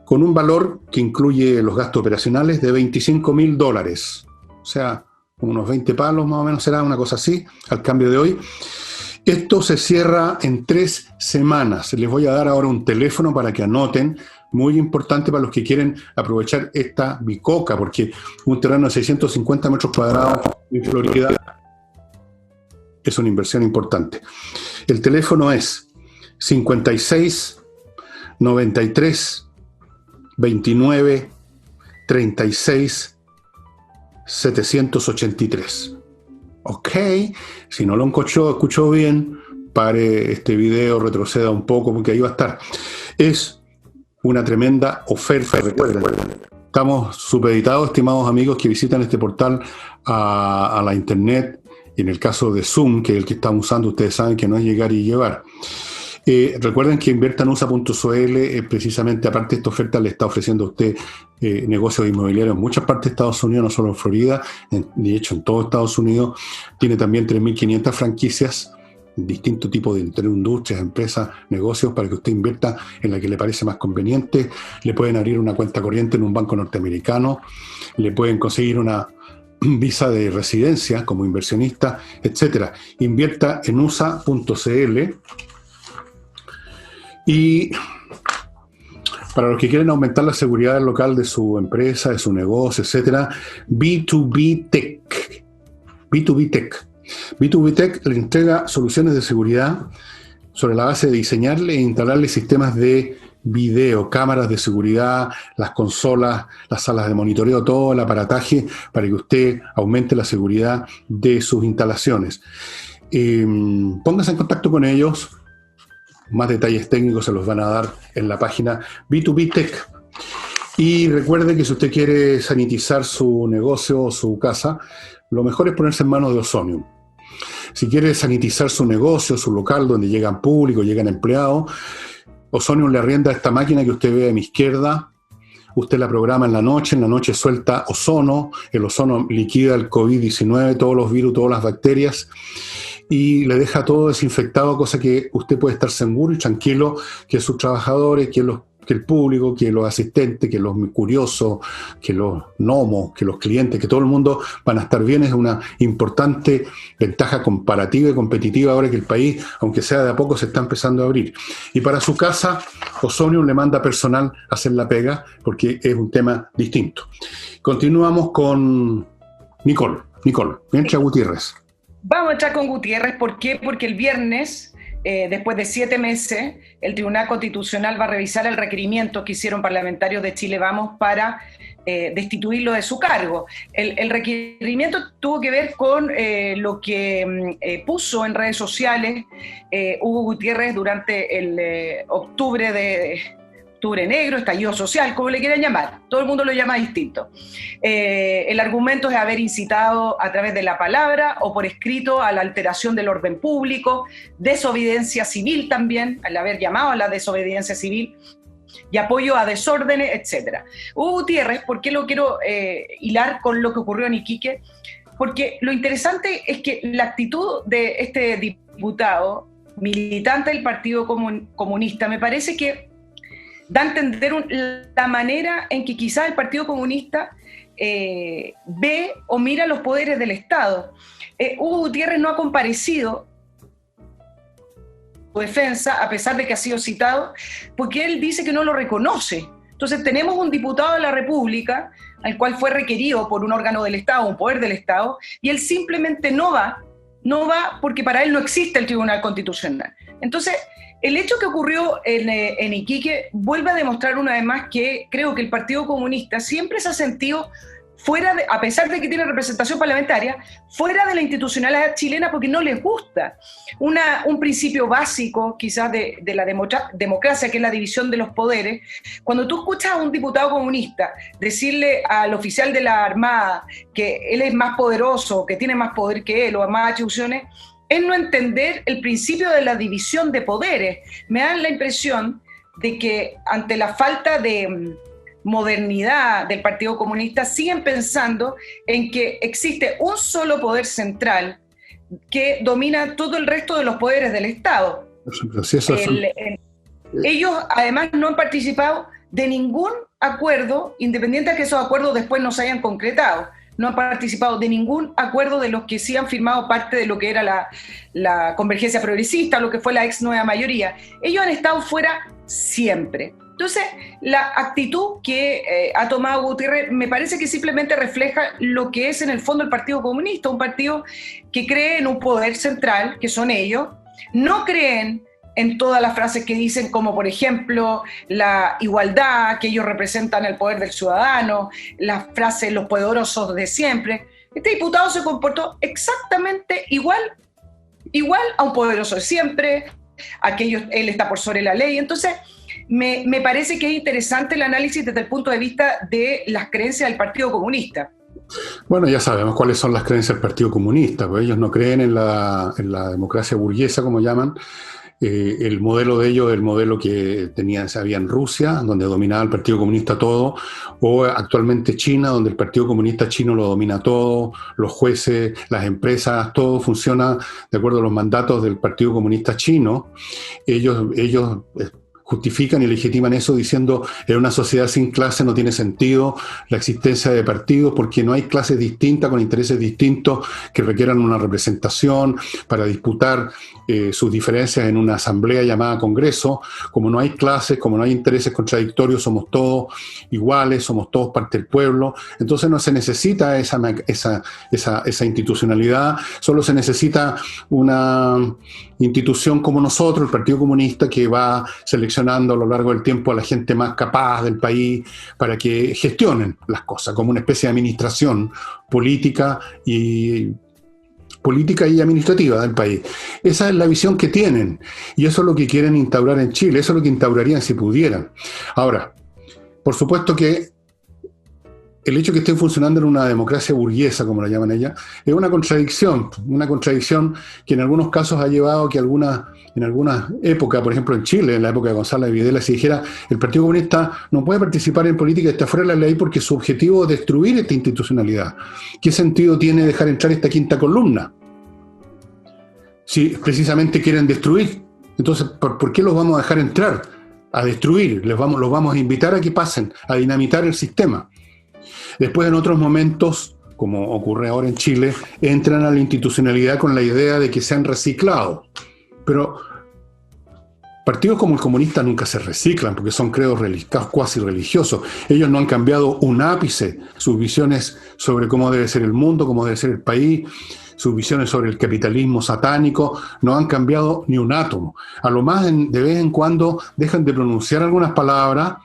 con un valor que incluye los gastos operacionales de $25,000. O sea, unos 20 palos más o menos será, una cosa así, al cambio de hoy. Esto se cierra en 3 semanas. Les voy a dar ahora un teléfono para que anoten, muy importante para los que quieren aprovechar esta bicoca, porque un terreno de 650 metros cuadrados en Florida es una inversión importante. El teléfono es 56 93 29 36 783. Ok, si no lo escuchó bien, pare este video, retroceda un poco porque ahí va a estar. Es una tremenda oferta. Recuerden, estamos supeditados, estimados amigos que visitan este portal a la internet, y en el caso de Zoom, que es el que estamos usando, ustedes saben que no es llegar y llevar. Recuerden que inviertanusa.cl precisamente, aparte de esta oferta, le está ofreciendo a usted negocios inmobiliarios en muchas partes de Estados Unidos, no solo en Florida, de hecho en todo Estados Unidos. Tiene también 3.500 franquicias, distintos tipos de industrias, empresas, negocios, para que usted invierta en la que le parece más conveniente. Le pueden abrir una cuenta corriente en un banco norteamericano, le pueden conseguir una visa de residencia como inversionista, etcétera. Invierta en USA.cl. Y para los que quieren aumentar la seguridad local de su empresa, de su negocio, etcétera, B2B Tech. B2B Tech. B2B Tech le entrega soluciones de seguridad sobre la base de diseñarle e instalarle sistemas de video, cámaras de seguridad, las consolas, las salas de monitoreo, todo el aparataje para que usted aumente la seguridad de sus instalaciones. Póngase en contacto con ellos. Más detalles técnicos se los van a dar en la página B2B Tech. Y recuerde que si usted quiere sanitizar su negocio o su casa, lo mejor es ponerse en manos de Ozonium. Si quiere sanitizar su negocio, su local donde llegan público, llegan empleados, Ozonium le arrienda esta máquina que usted ve a mi izquierda. Usted la programa en la noche suelta ozono, el ozono liquida el COVID-19, todos los virus, todas las bacterias, y le deja todo desinfectado, cosa que usted puede estar seguro y tranquilo que sus trabajadores, que el público, que los asistentes, que los curiosos, que los gnomos, que los clientes, que todo el mundo van a estar bien. Es una importante ventaja comparativa y competitiva ahora que el país, aunque sea de a poco, se está empezando a abrir. Y para su casa, Ozonium le manda personal a hacer la pega, porque es un tema distinto. Continuamos con Nicole. Entra Gutiérrez. Vamos a entrar con Gutiérrez. ¿Por qué? Porque el viernes, después de 7 meses, el Tribunal Constitucional va a revisar el requerimiento que hicieron parlamentarios de Chile Vamos para destituirlo de su cargo. El requerimiento tuvo que ver con lo que puso en redes sociales Hugo Gutiérrez durante el octubre negro, estallido social, como le quieran llamar. Todo el mundo lo llama distinto. El argumento es haber incitado a través de la palabra o por escrito a la alteración del orden público, desobediencia civil también, al haber llamado a la desobediencia civil, y apoyo a desórdenes, etc. Hugo Gutiérrez, ¿por qué lo quiero hilar con lo que ocurrió en Iquique? Porque lo interesante es que la actitud de este diputado, militante del Partido Comunista, me parece que da a entender la manera en que quizás el Partido Comunista ve o mira los poderes del Estado. Hugo Gutiérrez no ha comparecido su defensa, a pesar de que ha sido citado, porque él dice que no lo reconoce. Entonces tenemos un diputado de la República, al cual fue requerido por un órgano del Estado, un poder del Estado, y él simplemente no va porque para él no existe el Tribunal Constitucional. Entonces, el hecho que ocurrió en Iquique vuelve a demostrar una vez más que creo que el Partido Comunista siempre se ha sentido a pesar de que tiene representación parlamentaria, fuera de la institucionalidad chilena porque no les gusta. Un principio básico quizás de la democracia, que es la división de los poderes. Cuando tú escuchas a un diputado comunista decirle al oficial de la Armada que él es más poderoso, que tiene más poder que él o más atribuciones, es no entender el principio de la división de poderes. Me da la impresión de que ante la falta de modernidad del Partido Comunista siguen pensando en que existe un solo poder central que domina todo el resto de los poderes del Estado. Ellos además no han participado de ningún acuerdo, independiente de que esos acuerdos después no se hayan concretado. No han participado de ningún acuerdo de los que sí han firmado parte de lo que era la convergencia progresista, lo que fue la ex nueva mayoría. Ellos han estado fuera siempre. Entonces, la actitud que ha tomado Gutiérrez me parece que simplemente refleja lo que es en el fondo el Partido Comunista, un partido que cree en un poder central, que son ellos, no creen en todas las frases que dicen, como por ejemplo la igualdad, que ellos representan el poder del ciudadano, las frases los poderosos de siempre. Este diputado se comportó exactamente igual a un poderoso de siempre, él está por sobre la ley. Entonces, me parece que es interesante el análisis desde el punto de vista de las creencias del Partido Comunista. Bueno, ya sabemos cuáles son las creencias del Partido Comunista, pues ellos no creen en la democracia burguesa, como llaman. El modelo de ellos es el modelo que había en Rusia, donde dominaba el Partido Comunista todo, o actualmente China, donde el Partido Comunista chino lo domina todo, los jueces, las empresas, todo funciona de acuerdo a los mandatos del Partido Comunista chino. Ellos justifican y legitiman eso diciendo en una sociedad sin clase no tiene sentido la existencia de partidos porque no hay clases distintas con intereses distintos que requieran una representación para disputar sus diferencias en una asamblea llamada Congreso. Como no hay clases, como no hay intereses contradictorios, somos todos iguales, somos todos parte del pueblo. Entonces no se necesita esa institucionalidad, solo se necesita una institución como nosotros, el Partido Comunista, que va seleccionando a lo largo del tiempo a la gente más capaz del país para que gestionen las cosas, como una especie de administración política y administrativa del país. Esa es la visión que tienen y eso es lo que quieren instaurar en Chile, eso es lo que instaurarían si pudieran. Ahora, por supuesto que el hecho de que estén funcionando en una democracia burguesa, como la llaman ella, es una contradicción que en algunos casos ha llevado a que en algunas épocas, por ejemplo en Chile, en la época de Gonzalo de Videla, se dijera el Partido Comunista no puede participar en política, está fuera de la ley porque su objetivo es destruir esta institucionalidad. ¿Qué sentido tiene dejar entrar esta quinta columna? Si precisamente quieren destruir, entonces ¿por qué los vamos a dejar entrar? A destruir, los vamos a invitar a que pasen, a dinamitar el sistema. Después, en otros momentos, como ocurre ahora en Chile, entran a la institucionalidad con la idea de que se han reciclado. Pero partidos como el comunista nunca se reciclan porque son credos cuasi religiosos. Ellos no han cambiado un ápice sus visiones sobre cómo debe ser el mundo, cómo debe ser el país, sus visiones sobre el capitalismo satánico, no han cambiado ni un átomo. A lo más, de vez en cuando, dejan de pronunciar algunas palabras,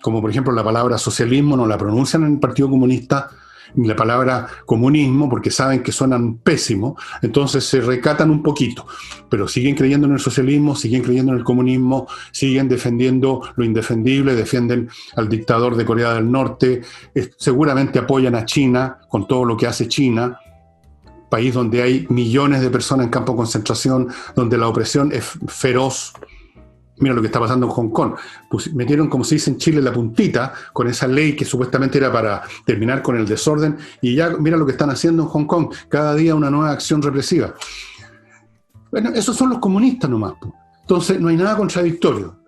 como por ejemplo la palabra socialismo no la pronuncian en el Partido Comunista, ni la palabra comunismo, porque saben que suenan pésimo, entonces se recatan un poquito, pero siguen creyendo en el socialismo, siguen creyendo en el comunismo, siguen defendiendo lo indefendible, defienden al dictador de Corea del Norte, seguramente apoyan a China con todo lo que hace China, país donde hay millones de personas en campo de concentración, donde la opresión es feroz. Mira lo que está pasando en Hong Kong. Pues metieron, como se dice en Chile, la puntita con esa ley que supuestamente era para terminar con el desorden, y ya mira lo que están haciendo en Hong Kong. Cada día una nueva acción represiva. Bueno, esos son los comunistas nomás. Entonces no hay nada contradictorio.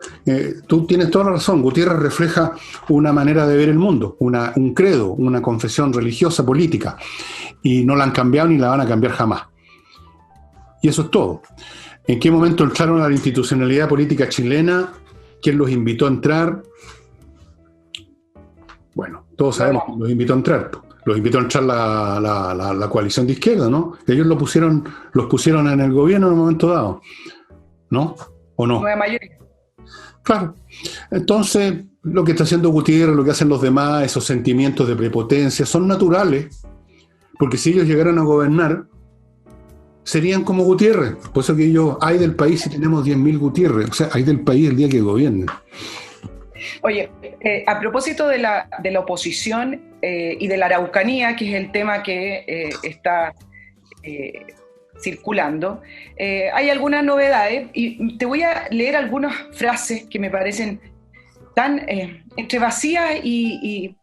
Tú tienes toda la razón. Gutiérrez refleja una manera de ver el mundo, un credo, una confesión religiosa, política. Y no la han cambiado ni la van a cambiar jamás. Y eso es todo. ¿En qué momento entraron a la institucionalidad política chilena? ¿Quién los invitó a entrar? Bueno, todos sabemos quién los invitó a entrar. Los invitó a entrar la coalición de izquierda, ¿no? Ellos los pusieron en el gobierno en un momento dado, ¿no? ¿O no? Nueva mayoría. Claro. Entonces, lo que está haciendo Gutiérrez, lo que hacen los demás, esos sentimientos de prepotencia, son naturales, porque si ellos llegaran a gobernar, serían como Gutiérrez. Por eso que ellos, hay del país si tenemos 10.000 Gutiérrez. O sea, hay del país el día que gobiernen. Oye, a propósito de la oposición y de la Araucanía, que es el tema que está circulando, hay algunas novedades y te voy a leer algunas frases que me parecen tan entre vacías y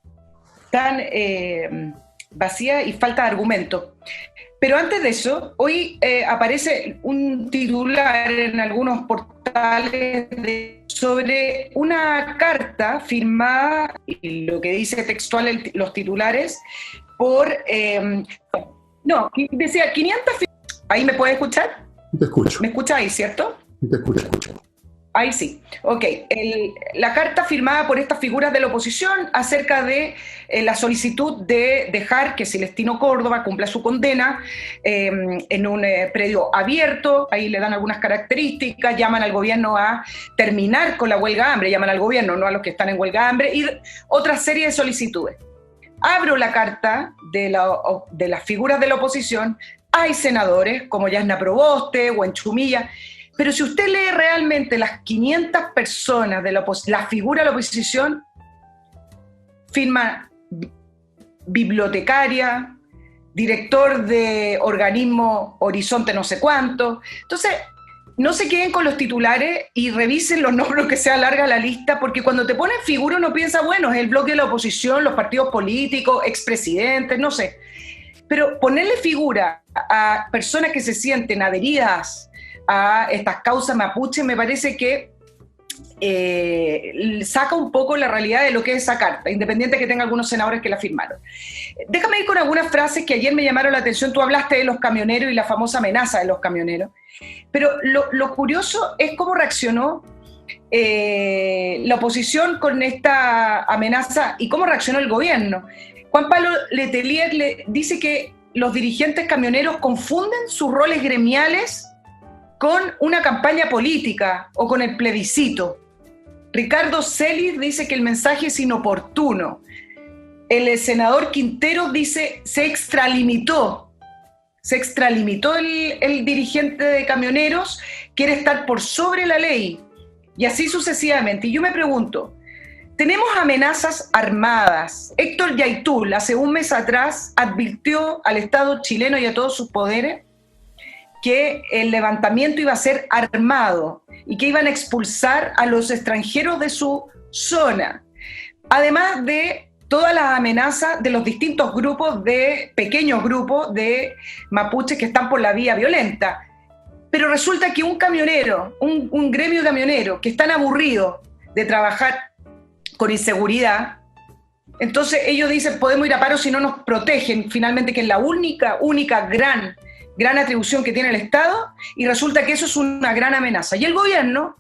tan vacías y falta de argumento. Pero antes de eso, hoy aparece un titular en algunos portales sobre una carta firmada, y lo que dice textual los titulares, por... decía 500... ¿Ahí me puede escuchar? Te escucho. ¿Me escucha ahí, cierto? Te escucho. Ahí sí. Ok. La carta firmada por estas figuras de la oposición acerca de la solicitud de dejar que Celestino Córdoba cumpla su condena en un predio abierto. Ahí le dan algunas características, llaman al gobierno a terminar con la huelga de hambre, llaman al gobierno, no a los que están en huelga de hambre, y otra serie de solicitudes. Abro la carta de las figuras de la oposición. Hay senadores como Yasna Proboste o Enchumilla. Pero si usted lee realmente las 500 personas de la figura de la oposición, firma bibliotecaria, director de organismo Horizonte no sé cuánto. Entonces, no se queden con los titulares y revisen los nombres que sea larga la lista, porque cuando te ponen figura uno piensa, bueno, es el bloque de la oposición, los partidos políticos, expresidentes, no sé. Pero ponerle figura a personas que se sienten adheridas a estas causas mapuche me parece que saca un poco la realidad de lo que es esa carta, independiente de que tenga algunos senadores que la firmaron. Déjame ir con algunas frases que ayer me llamaron la atención. Tú hablaste de los camioneros y la famosa amenaza de los camioneros, pero lo curioso es cómo reaccionó la oposición con esta amenaza y cómo reaccionó el gobierno. Juan Pablo Letelier le dice que los dirigentes camioneros confunden sus roles gremiales con una campaña política o con el plebiscito. Ricardo Celis dice que el mensaje es inoportuno. El senador Quintero dice se extralimitó el dirigente de camioneros, quiere estar por sobre la ley, y así sucesivamente. Y yo me pregunto, tenemos amenazas armadas. Héctor Yaitul, hace un mes atrás, advirtió al Estado chileno y a todos sus poderes que el levantamiento iba a ser armado y que iban a expulsar a los extranjeros de su zona. Además de todas las amenazas de los distintos pequeños grupos de mapuches que están por la vía violenta. Pero resulta que un camionero, un gremio camionero, que están aburridos de trabajar con inseguridad, entonces ellos dicen, podemos ir a paro si no nos protegen, finalmente, que es la única gran atribución que tiene el Estado, y resulta que eso es una gran amenaza. Y el gobierno,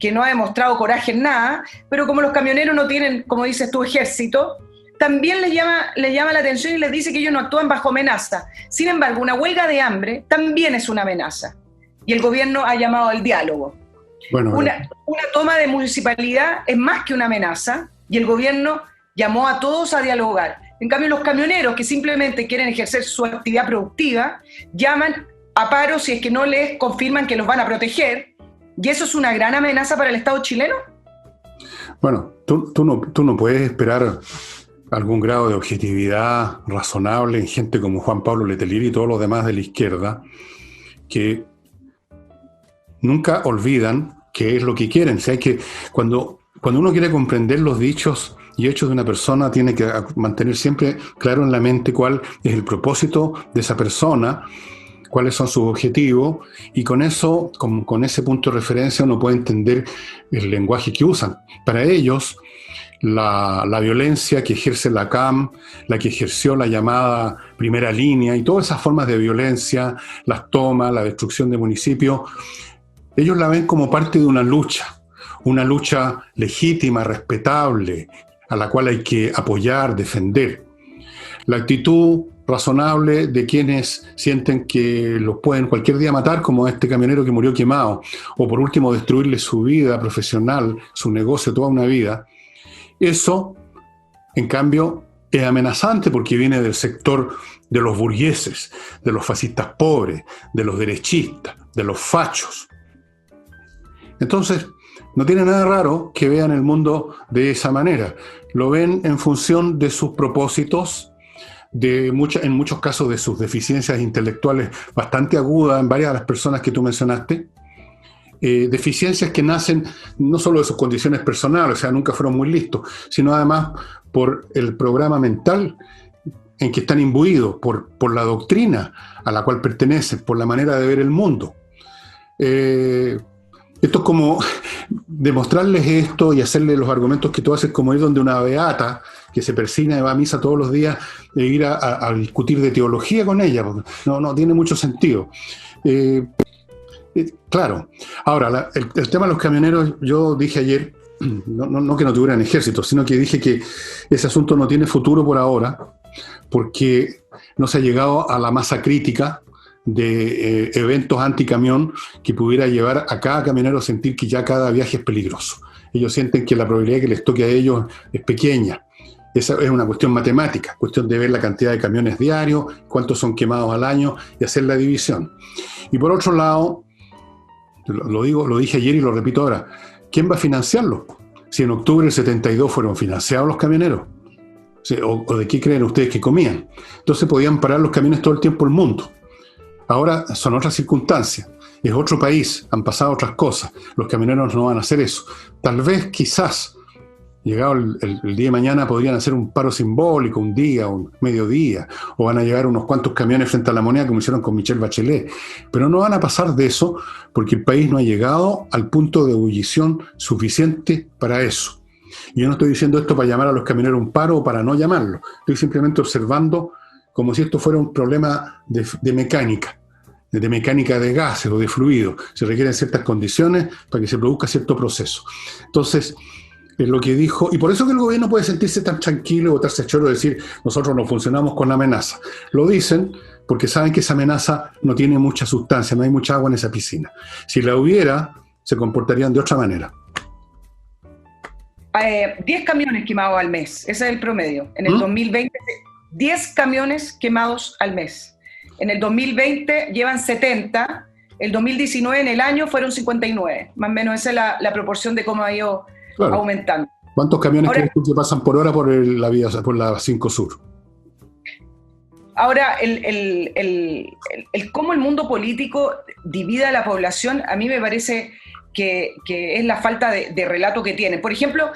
que no ha demostrado coraje en nada, pero como los camioneros no tienen, como dices tú, ejército, también les llama la atención y les dice que ellos no actúan bajo amenaza. Sin embargo, una huelga de hambre también es una amenaza. Y el gobierno ha llamado al diálogo. Bueno, una toma de municipalidad es más que una amenaza, y el gobierno llamó a todos a dialogar. En cambio, los camioneros que simplemente quieren ejercer su actividad productiva llaman a paro si es que no les confirman que los van a proteger, y eso es una gran amenaza para el Estado chileno. Bueno, tú no puedes esperar algún grado de objetividad razonable en gente como Juan Pablo Letelier y todos los demás de la izquierda, que nunca olvidan qué es lo que quieren. O sea, que cuando uno quiere comprender los dichos y hechos de una persona, tiene que mantener siempre claro en la mente cuál es el propósito de esa persona, cuáles son sus objetivos, y con eso, con ese punto de referencia, uno puede entender el lenguaje que usan. Para ellos, la violencia que ejerce la CAM, la que ejerció la llamada primera línea, y todas esas formas de violencia, las tomas, la destrucción de municipios, ellos la ven como parte de una lucha legítima, respetable, a la cual hay que apoyar, defender. La actitud razonable de quienes sienten que los pueden cualquier día matar, como este camionero que murió quemado, o por último destruirle su vida profesional, su negocio, toda una vida, eso, en cambio, es amenazante porque viene del sector de los burgueses, de los fascistas pobres, de los derechistas, de los fachos. Entonces, no tiene nada raro que vean el mundo de esa manera. Lo ven en función de sus propósitos, en muchos casos de sus deficiencias intelectuales bastante agudas en varias de las personas que tú mencionaste. Deficiencias que nacen no solo de sus condiciones personales, o sea, nunca fueron muy listos, sino además por el programa mental en que están imbuidos, por la doctrina a la cual pertenecen, por la manera de ver el mundo. Esto es como demostrarles esto y hacerles los argumentos que tú haces, como ir donde una beata que se persina y va a misa todos los días, e ir a discutir de teología con ella, porque no tiene mucho sentido. Claro. Ahora, el tema de los camioneros, yo dije ayer, no que no tuvieran ejército, sino que dije que ese asunto no tiene futuro por ahora, porque no se ha llegado a la masa crítica de eventos anticamión que pudiera llevar a cada camionero a sentir que ya cada viaje es peligroso. Ellos sienten que la probabilidad de que les toque a ellos es pequeña. Esa es una cuestión matemática, cuestión de ver la cantidad de camiones diarios, cuántos son quemados al año y hacer la división. Y por otro lado, lo dije ayer y lo repito ahora, ¿quién va a financiarlo? Si en octubre del 72 fueron financiados los camioneros, ¿o de qué creen ustedes que comían? Entonces podían parar los camiones todo el tiempo el mundo. Ahora son otras circunstancias, es otro país, han pasado otras cosas, los camioneros no van a hacer eso. Tal vez, quizás, llegado el día de mañana, podrían hacer un paro simbólico, un día, un mediodía, o van a llegar unos cuantos camiones frente a la Moneda, como hicieron con Michelle Bachelet, pero no van a pasar de eso porque el país no ha llegado al punto de ebullición suficiente para eso. Y yo no estoy diciendo esto para llamar a los camioneros a un paro o para no llamarlo, estoy simplemente observando como si esto fuera un problema de mecánica de gases o de fluidos. Se requieren ciertas condiciones para que se produzca cierto proceso. Entonces, es lo que dijo, y por eso que el gobierno puede sentirse tan tranquilo y botarse a choro y decir, nosotros no funcionamos con la amenaza. Lo dicen porque saben que esa amenaza no tiene mucha sustancia, no hay mucha agua en esa piscina. Si la hubiera, se comportarían de otra manera. 10 camiones quemados al mes, ese es el promedio. En el 2020, 10 camiones quemados al mes. En el 2020 llevan 70, el 2019 en el año fueron 59. Más o menos esa es la proporción de cómo ha ido aumentando. ¿Cuántos camiones Ahora, crees tú que pasan por hora por la vía, por la 5 Sur? ahora el cómo el mundo político divide a la población, a mí me parece que es la falta de relato que tienen. Por ejemplo,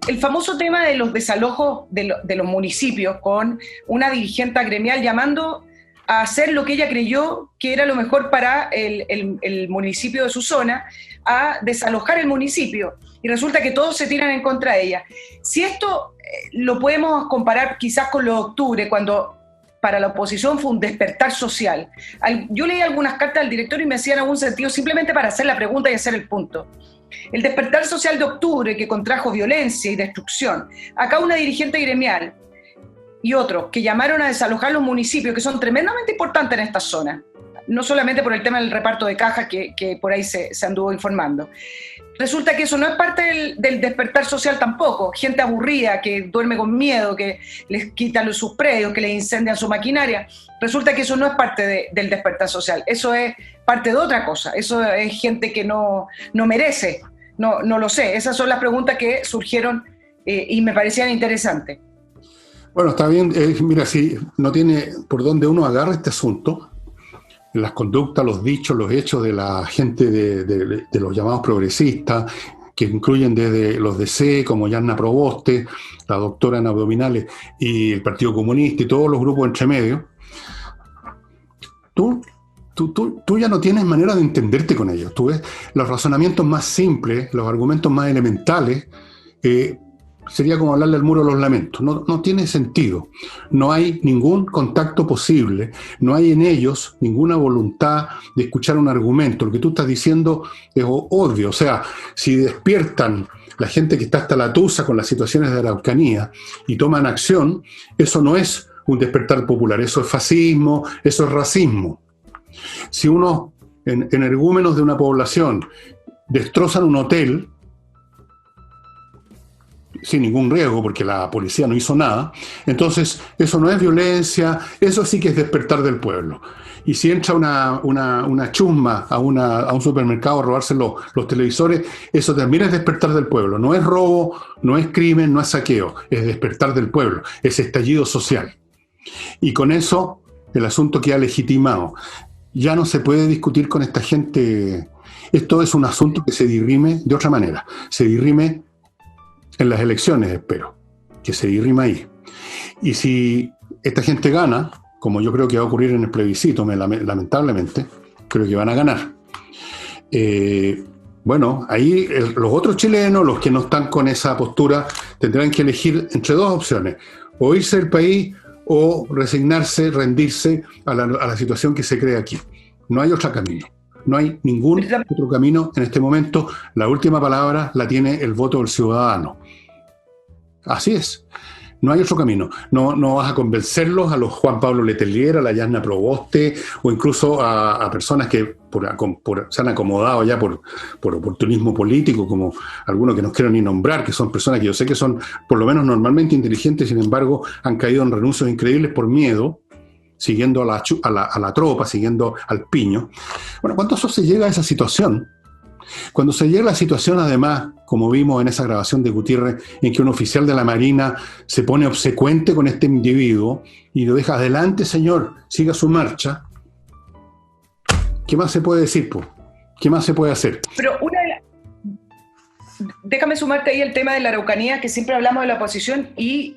el famoso tema de los desalojos de los municipios, con una dirigente gremial llamando a hacer lo que ella creyó que era lo mejor para el municipio de su zona, a desalojar el municipio. Y resulta que todos se tiran en contra de ella. Si esto lo podemos comparar quizás con lo de octubre, cuando para la oposición fue un despertar social. Yo leí algunas cartas del directorio y me hacían algún sentido simplemente para hacer la pregunta y hacer el punto. El despertar social de octubre, que contrajo violencia y destrucción. Acá una dirigente gremial y otros que llamaron a desalojar los municipios, que son tremendamente importantes en esta zona, no solamente por el tema del reparto de cajas que por ahí se anduvo informando. Resulta que eso no es parte del despertar social tampoco. Gente aburrida, que duerme con miedo, que les quitan sus predios, que les incendian su maquinaria. Resulta que eso no es parte del despertar social. Eso es parte de otra cosa. Eso es gente que no merece. No lo sé. Esas son las preguntas que surgieron y me parecían interesantes. Bueno, está bien. Mira, si no tiene por dónde uno agarra este asunto, las conductas, los dichos, los hechos de la gente de los llamados progresistas, que incluyen desde los DC, como Yanna Proboste, la doctora en abdominales, y el Partido Comunista y todos los grupos entre medio, tú ya no tienes manera de entenderte con ellos. Tú ves los razonamientos más simples, los argumentos más elementales, sería como hablarle al muro de los lamentos. No tiene sentido. No hay ningún contacto posible. No hay en ellos ninguna voluntad de escuchar un argumento. Lo que tú estás diciendo es obvio. O sea, si despiertan la gente que está hasta la tusa con las situaciones de Araucanía y toman acción, eso no es un despertar popular. Eso es fascismo, eso es racismo. Si unos energúmenos de una población destrozan un hotel sin ningún riesgo, porque la policía no hizo nada, entonces eso no es violencia, eso sí que es despertar del pueblo. Y si entra una chusma a un supermercado a robarse los televisores, eso también es despertar del pueblo. No es robo, no es crimen, no es saqueo, es despertar del pueblo, es estallido social. Y con eso el asunto queda legitimado. Ya no se puede discutir con esta gente. Esto es un asunto que se dirime de otra manera, se dirime en las elecciones, espero, que se dirima ahí. Y si esta gente gana, como yo creo que va a ocurrir en el plebiscito, lamentablemente, creo que van a ganar. Bueno, ahí los otros chilenos, los que no están con esa postura, tendrán que elegir entre dos opciones: o irse del país o resignarse, rendirse a la situación que se crea aquí. No hay otro camino. No hay ningún otro camino en este momento. La última palabra la tiene el voto del ciudadano. Así es. No hay otro camino. No vas a convencerlos a los Juan Pablo Letelier, a la Yanna Proboste, o incluso a personas que se han acomodado ya por oportunismo político, como algunos que no quiero ni nombrar, que son personas que yo sé que son por lo menos normalmente inteligentes, sin embargo han caído en renuncios increíbles por miedo, siguiendo a la tropa, siguiendo al piño. Bueno, cuando eso se llega a esa situación, cuando se llega a la situación, además, como vimos en esa grabación de Gutiérrez, en que un oficial de la Marina se pone obsecuente con este individuo y lo deja adelante, señor, siga su marcha, ¿qué más se puede decir, po? ¿Qué más se puede hacer? Pero déjame sumarte ahí el tema de la Araucanía, que siempre hablamos de la oposición, y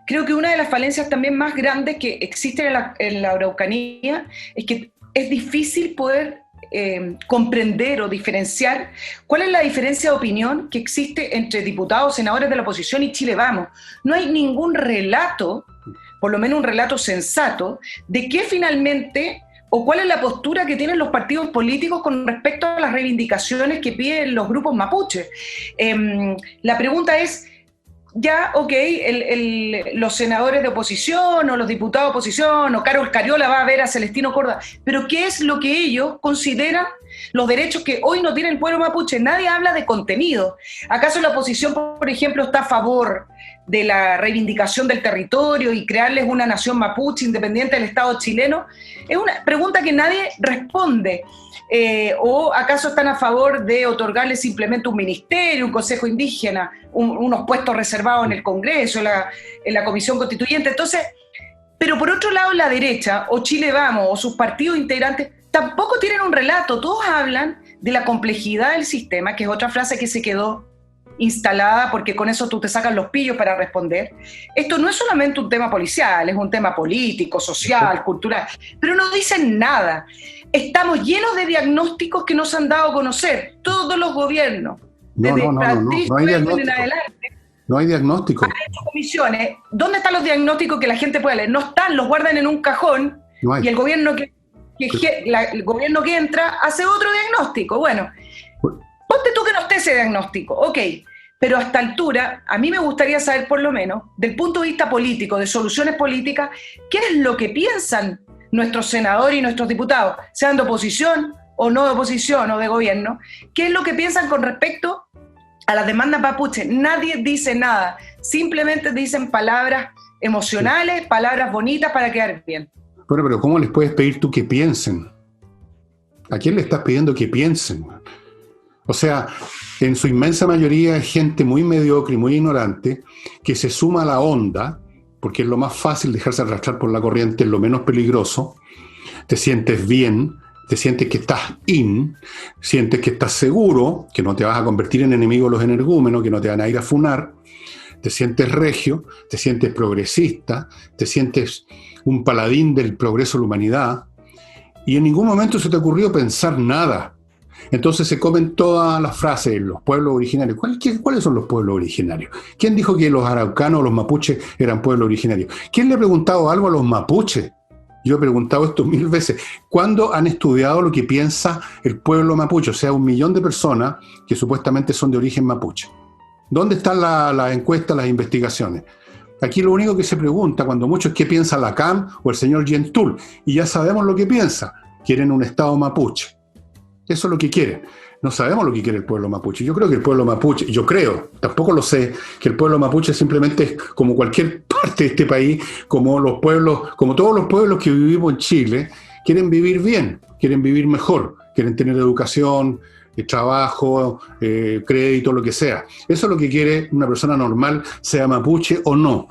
creo que una de las falencias también más grandes que existen en la Araucanía es que es difícil poder comprender o diferenciar cuál es la diferencia de opinión que existe entre diputados, senadores de la oposición y Chile Vamos. No hay ningún relato, por lo menos un relato sensato, de qué finalmente o cuál es la postura que tienen los partidos políticos con respecto a las reivindicaciones que piden los grupos mapuches. La pregunta es, ya, ok, los senadores de oposición o los diputados de oposición o Carol Cariola va a ver a Celestino Córdoba, pero ¿qué es lo que ellos consideran los derechos que hoy no tiene el pueblo mapuche. Nadie habla de contenido. ¿Acaso la oposición, por ejemplo, está a favor de la reivindicación del territorio y crearles una nación mapuche independiente del Estado chileno? Es una pregunta que nadie responde. ¿O acaso están a favor de otorgarles simplemente un ministerio, un consejo indígena, unos puestos reservados en el Congreso, en la Comisión Constituyente? Entonces, pero por otro lado, la derecha, o Chile Vamos, o sus partidos integrantes, tampoco tienen un relato. Todos hablan de la complejidad del sistema, que es otra frase que se quedó instalada, porque con eso tú te sacas los pillos para responder. Esto no es solamente un tema policial, es un tema político, social, cultural, pero no dicen nada. Estamos llenos de diagnósticos que no se han dado a conocer, todos los gobiernos. No hay diagnóstico. No hay diagnóstico. Han hecho comisiones. ¿Dónde están los diagnósticos que la gente puede leer? No están, los guardan en un cajón y el gobierno el gobierno que entra hace otro diagnóstico. Bueno, ponte tú que no esté ese diagnóstico, ok, pero a esta altura a mí me gustaría saber por lo menos, del punto de vista político, de soluciones políticas, qué es lo que piensan nuestros senadores y nuestros diputados, sean de oposición o no de oposición o de gobierno, qué es lo que piensan con respecto a las demandas mapuche. Nadie dice nada, simplemente dicen palabras emocionales, palabras bonitas para quedar bien. Bueno, pero ¿cómo les puedes pedir tú que piensen? ¿A quién le estás pidiendo que piensen? O sea, en su inmensa mayoría es gente muy mediocre y muy ignorante que se suma a la onda, porque es lo más fácil dejarse arrastrar por la corriente, es lo menos peligroso. Te sientes bien, te sientes que estás sientes que estás seguro, que no te vas a convertir en enemigo de los energúmenos, que no te van a ir a funar, te sientes regio, te sientes progresista, te sientes un paladín del progreso de la humanidad, y en ningún momento se te ocurrió pensar nada. Entonces se comen todas las frases de los pueblos originarios. ¿Cuáles son los pueblos originarios? ¿Quién dijo que los araucanos o los mapuches eran pueblos originarios? ¿Quién le ha preguntado algo a los mapuches? Yo he preguntado esto 1000 veces. ¿Cuándo han estudiado lo que piensa el pueblo mapuche? O sea, 1 millón de personas que supuestamente son de origen mapuche. ¿Dónde están las encuestas, las investigaciones? Aquí lo único que se pregunta, cuando mucho, es qué piensa la CAM o el señor Gentul. Y ya sabemos lo que piensa. Quieren un Estado mapuche. Eso es lo que quieren. No sabemos lo que quiere el pueblo mapuche. Yo creo que el pueblo mapuche, tampoco lo sé, que el pueblo mapuche simplemente es como cualquier parte de este país, como los pueblos, como todos los pueblos que vivimos en Chile, quieren vivir bien, quieren vivir mejor, quieren tener educación, trabajo, crédito, lo que sea. Eso es lo que quiere una persona normal, sea mapuche o no.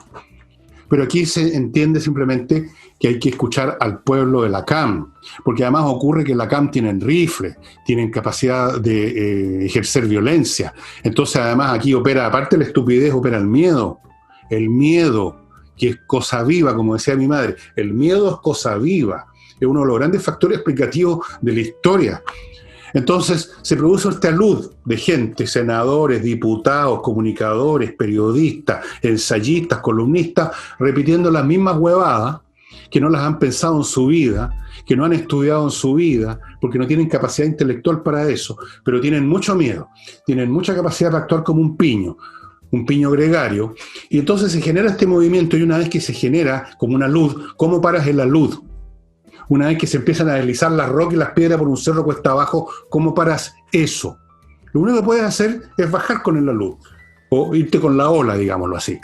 Pero aquí se entiende simplemente que hay que escuchar al pueblo de la CAM, porque además ocurre que la CAM tienen rifles, tienen capacidad de ejercer violencia. Entonces además aquí opera, aparte de la estupidez, opera el miedo, que es cosa viva, como decía mi madre. El miedo es cosa viva, es uno de los grandes factores explicativos de la historia. Entonces se produce esta luz de gente, senadores, diputados, comunicadores, periodistas, ensayistas, columnistas, repitiendo las mismas huevadas, que no las han pensado en su vida, que no han estudiado en su vida, porque no tienen capacidad intelectual para eso, pero tienen mucho miedo, tienen mucha capacidad para actuar como un piño gregario, y entonces se genera este movimiento, y una vez que se genera como una luz, ¿cómo paras en la luz? Una vez que se empiezan a deslizar las rocas y las piedras por un cerro cuesta abajo, ¿cómo paras eso? Lo único que puedes hacer es bajar con la luz, o irte con la ola, digámoslo así.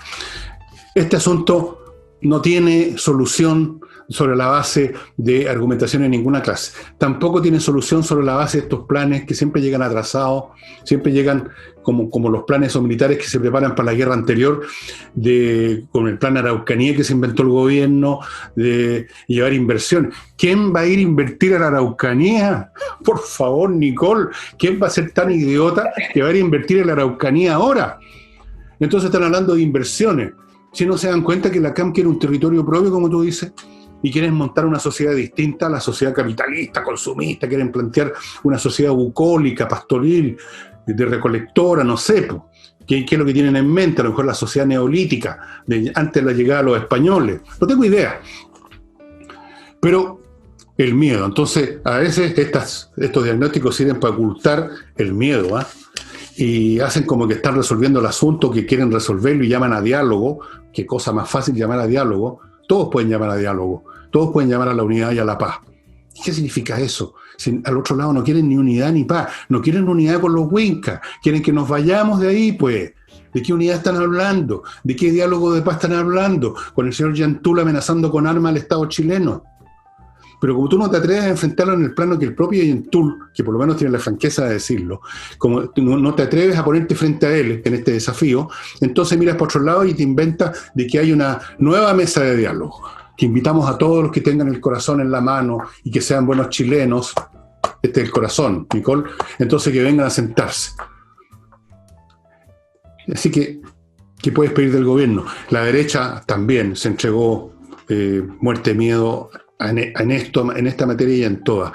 Este asunto no tiene solución sobre la base de argumentación en ninguna clase. Tampoco tiene solución sobre la base de estos planes que siempre llegan atrasados, siempre llegan como los planes militares que se preparan para la guerra anterior, con el plan Araucanía que se inventó el gobierno, de llevar inversión. ¿Quién va a ir a invertir a la Araucanía? Por favor, Nicole, ¿quién va a ser tan idiota que va a ir a invertir en la Araucanía ahora? Entonces están hablando de inversiones. Si no se dan cuenta que la CAM quiere un territorio propio, como tú dices, y quieren montar una sociedad distinta a la sociedad capitalista, consumista, quieren plantear una sociedad bucólica, pastoril, de recolectora, no sé, ¿qué es lo que tienen en mente? A lo mejor la sociedad neolítica, antes de la llegada de los españoles, no tengo idea. Pero el miedo, entonces a veces estos diagnósticos sirven para ocultar el miedo, y hacen como que están resolviendo el asunto, que quieren resolverlo y llaman a diálogo. Qué cosa más fácil llamar a diálogo. Todos pueden llamar a diálogo, todos pueden llamar a la unidad y a la paz. ¿Qué significa eso? Si al otro lado no quieren ni unidad ni paz, no quieren unidad con los huincas, quieren que nos vayamos de ahí, pues. ¿De qué unidad están hablando? ¿De qué diálogo de paz están hablando? Con el señor Yantul amenazando con armas al Estado chileno. Pero como tú no te atreves a enfrentarlo en el plano que el propio Yantul, que por lo menos tiene la franqueza de decirlo, como tú no te atreves a ponerte frente a él en este desafío, entonces miras por otro lado y te inventas de que hay una nueva mesa de diálogo, que invitamos a todos los que tengan el corazón en la mano y que sean buenos chilenos, este es el corazón, Nicole, entonces que vengan a sentarse. Así que, ¿qué puedes pedir del gobierno? La derecha también se entregó muerte, miedo en esta materia y en todas.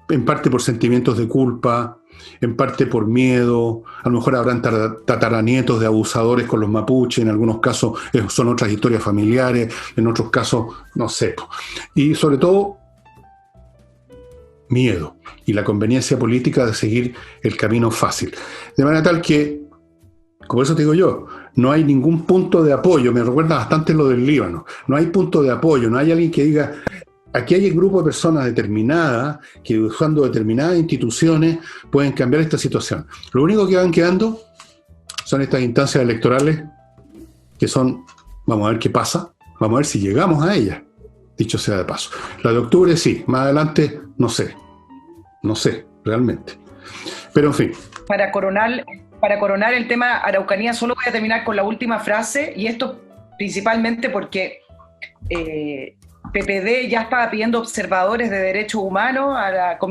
En parte por sentimientos de culpa, en parte por miedo, a lo mejor habrán tataranietos de abusadores con los mapuches, en algunos casos son otras historias familiares, en otros casos, no sé. Y sobre todo, miedo y la conveniencia política de seguir el camino fácil. De manera tal que, como eso te digo yo, no hay ningún punto de apoyo, me recuerda bastante lo del Líbano, no hay punto de apoyo, no hay alguien que diga, aquí hay un grupo de personas determinadas que usando determinadas instituciones pueden cambiar esta situación. Lo único que van quedando son estas instancias electorales que son, vamos a ver qué pasa, vamos a ver si llegamos a ellas, dicho sea de paso. La de octubre sí, más adelante no sé, realmente. Pero en fin. Para coronar el tema Araucanía, solo voy a terminar con la última frase, y esto principalmente porque PPD ya estaba pidiendo observadores de derechos humanos a la alta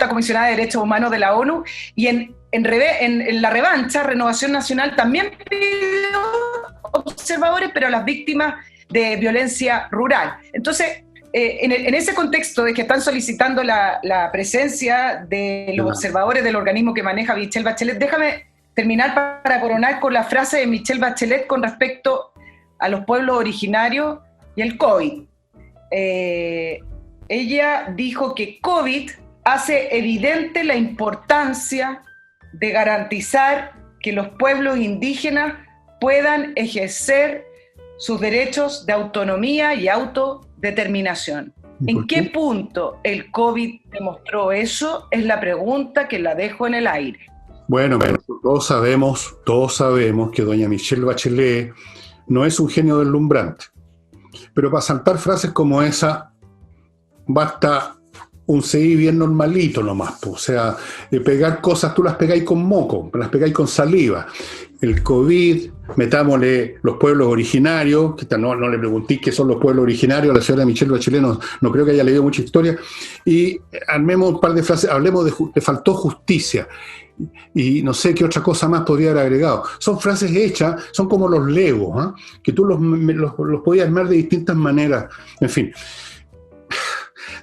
comisionada de derechos humanos de la ONU, y en la revancha, Renovación Nacional también pidió observadores, pero a las víctimas de violencia rural. Entonces, en ese contexto de que están solicitando la presencia de los observadores del organismo que maneja Michelle Bachelet, déjame terminar para coronar con la frase de Michelle Bachelet con respecto a los pueblos originarios y el COVID. Ella dijo que COVID hace evidente la importancia de garantizar que los pueblos indígenas puedan ejercer sus derechos de autonomía y autodeterminación. ¿En qué punto el COVID demostró eso? Es la pregunta que la dejo en el aire. Bueno, pero todos sabemos que doña Michelle Bachelet no es un genio deslumbrante. Pero para saltar frases como esa, basta un CI bien normalito nomás. O sea, pegar cosas, tú las pegáis con moco, las pegáis con saliva. El COVID, metámosle los pueblos originarios, que no le preguntéis qué son los pueblos originarios, a la señora Michelle Bachelet no creo que haya leído mucha historia, y armemos un par de frases, hablemos le faltó justicia, y no sé qué otra cosa más podría haber agregado. Son frases hechas, son como los legos, ¿eh? Que tú los podías armar de distintas maneras, en fin.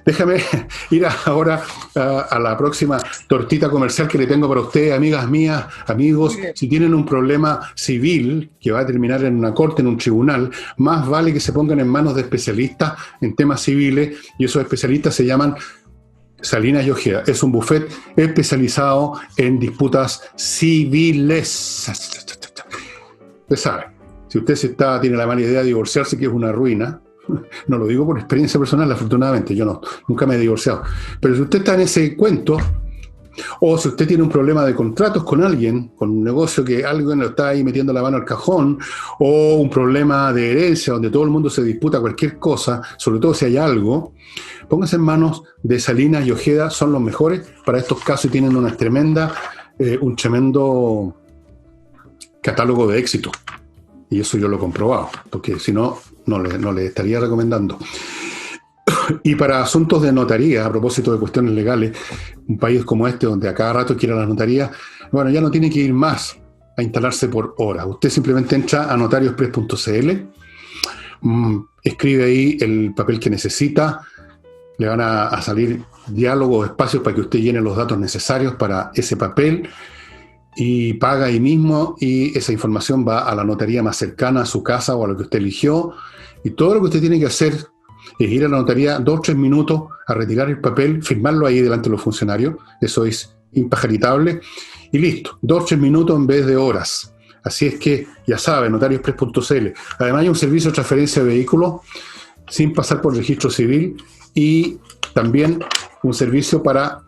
Déjame ir ahora a la próxima tortita comercial que le tengo para ustedes, amigas mías, amigos. Si tienen un problema civil que va a terminar en una corte, en un tribunal, más vale que se pongan en manos de especialistas en temas civiles, y esos especialistas se llaman Salinas y Ojeda. Es un buffet especializado en disputas civiles. Usted sabe, si usted tiene la mala idea de divorciarse, que es una ruina, no lo digo por experiencia personal, afortunadamente, yo nunca me he divorciado, pero si usted está en ese cuento, o si usted tiene un problema de contratos con alguien, con un negocio que alguien lo está ahí metiendo la mano al cajón, o un problema de herencia donde todo el mundo se disputa cualquier cosa, sobre todo si hay algo, pónganse en manos de Salinas y Ojeda, son los mejores para estos casos y tienen un tremendo catálogo de éxito. Y eso yo lo he comprobado, porque si no, no le estaría recomendando. Y para asuntos de notaría, a propósito de cuestiones legales, un país como este, donde a cada rato quiere la notaría, bueno, ya no tiene que ir más a instalarse por horas. Usted simplemente entra a notariospress.cl, escribe ahí el papel que necesita, le van a salir diálogos, espacios para que usted llene los datos necesarios para ese papel, y paga ahí mismo, y esa información va a la notaría más cercana a su casa o a lo que usted eligió, y todo lo que usted tiene que hacer es ir a la notaría 2 o 3 minutos a retirar el papel, firmarlo ahí delante de los funcionarios, eso es impajaritable, y listo, 2 o 3 minutos en vez de horas. Así es que, ya saben, notariospress.cl. Además hay un servicio de transferencia de vehículos sin pasar por registro civil, y también un servicio para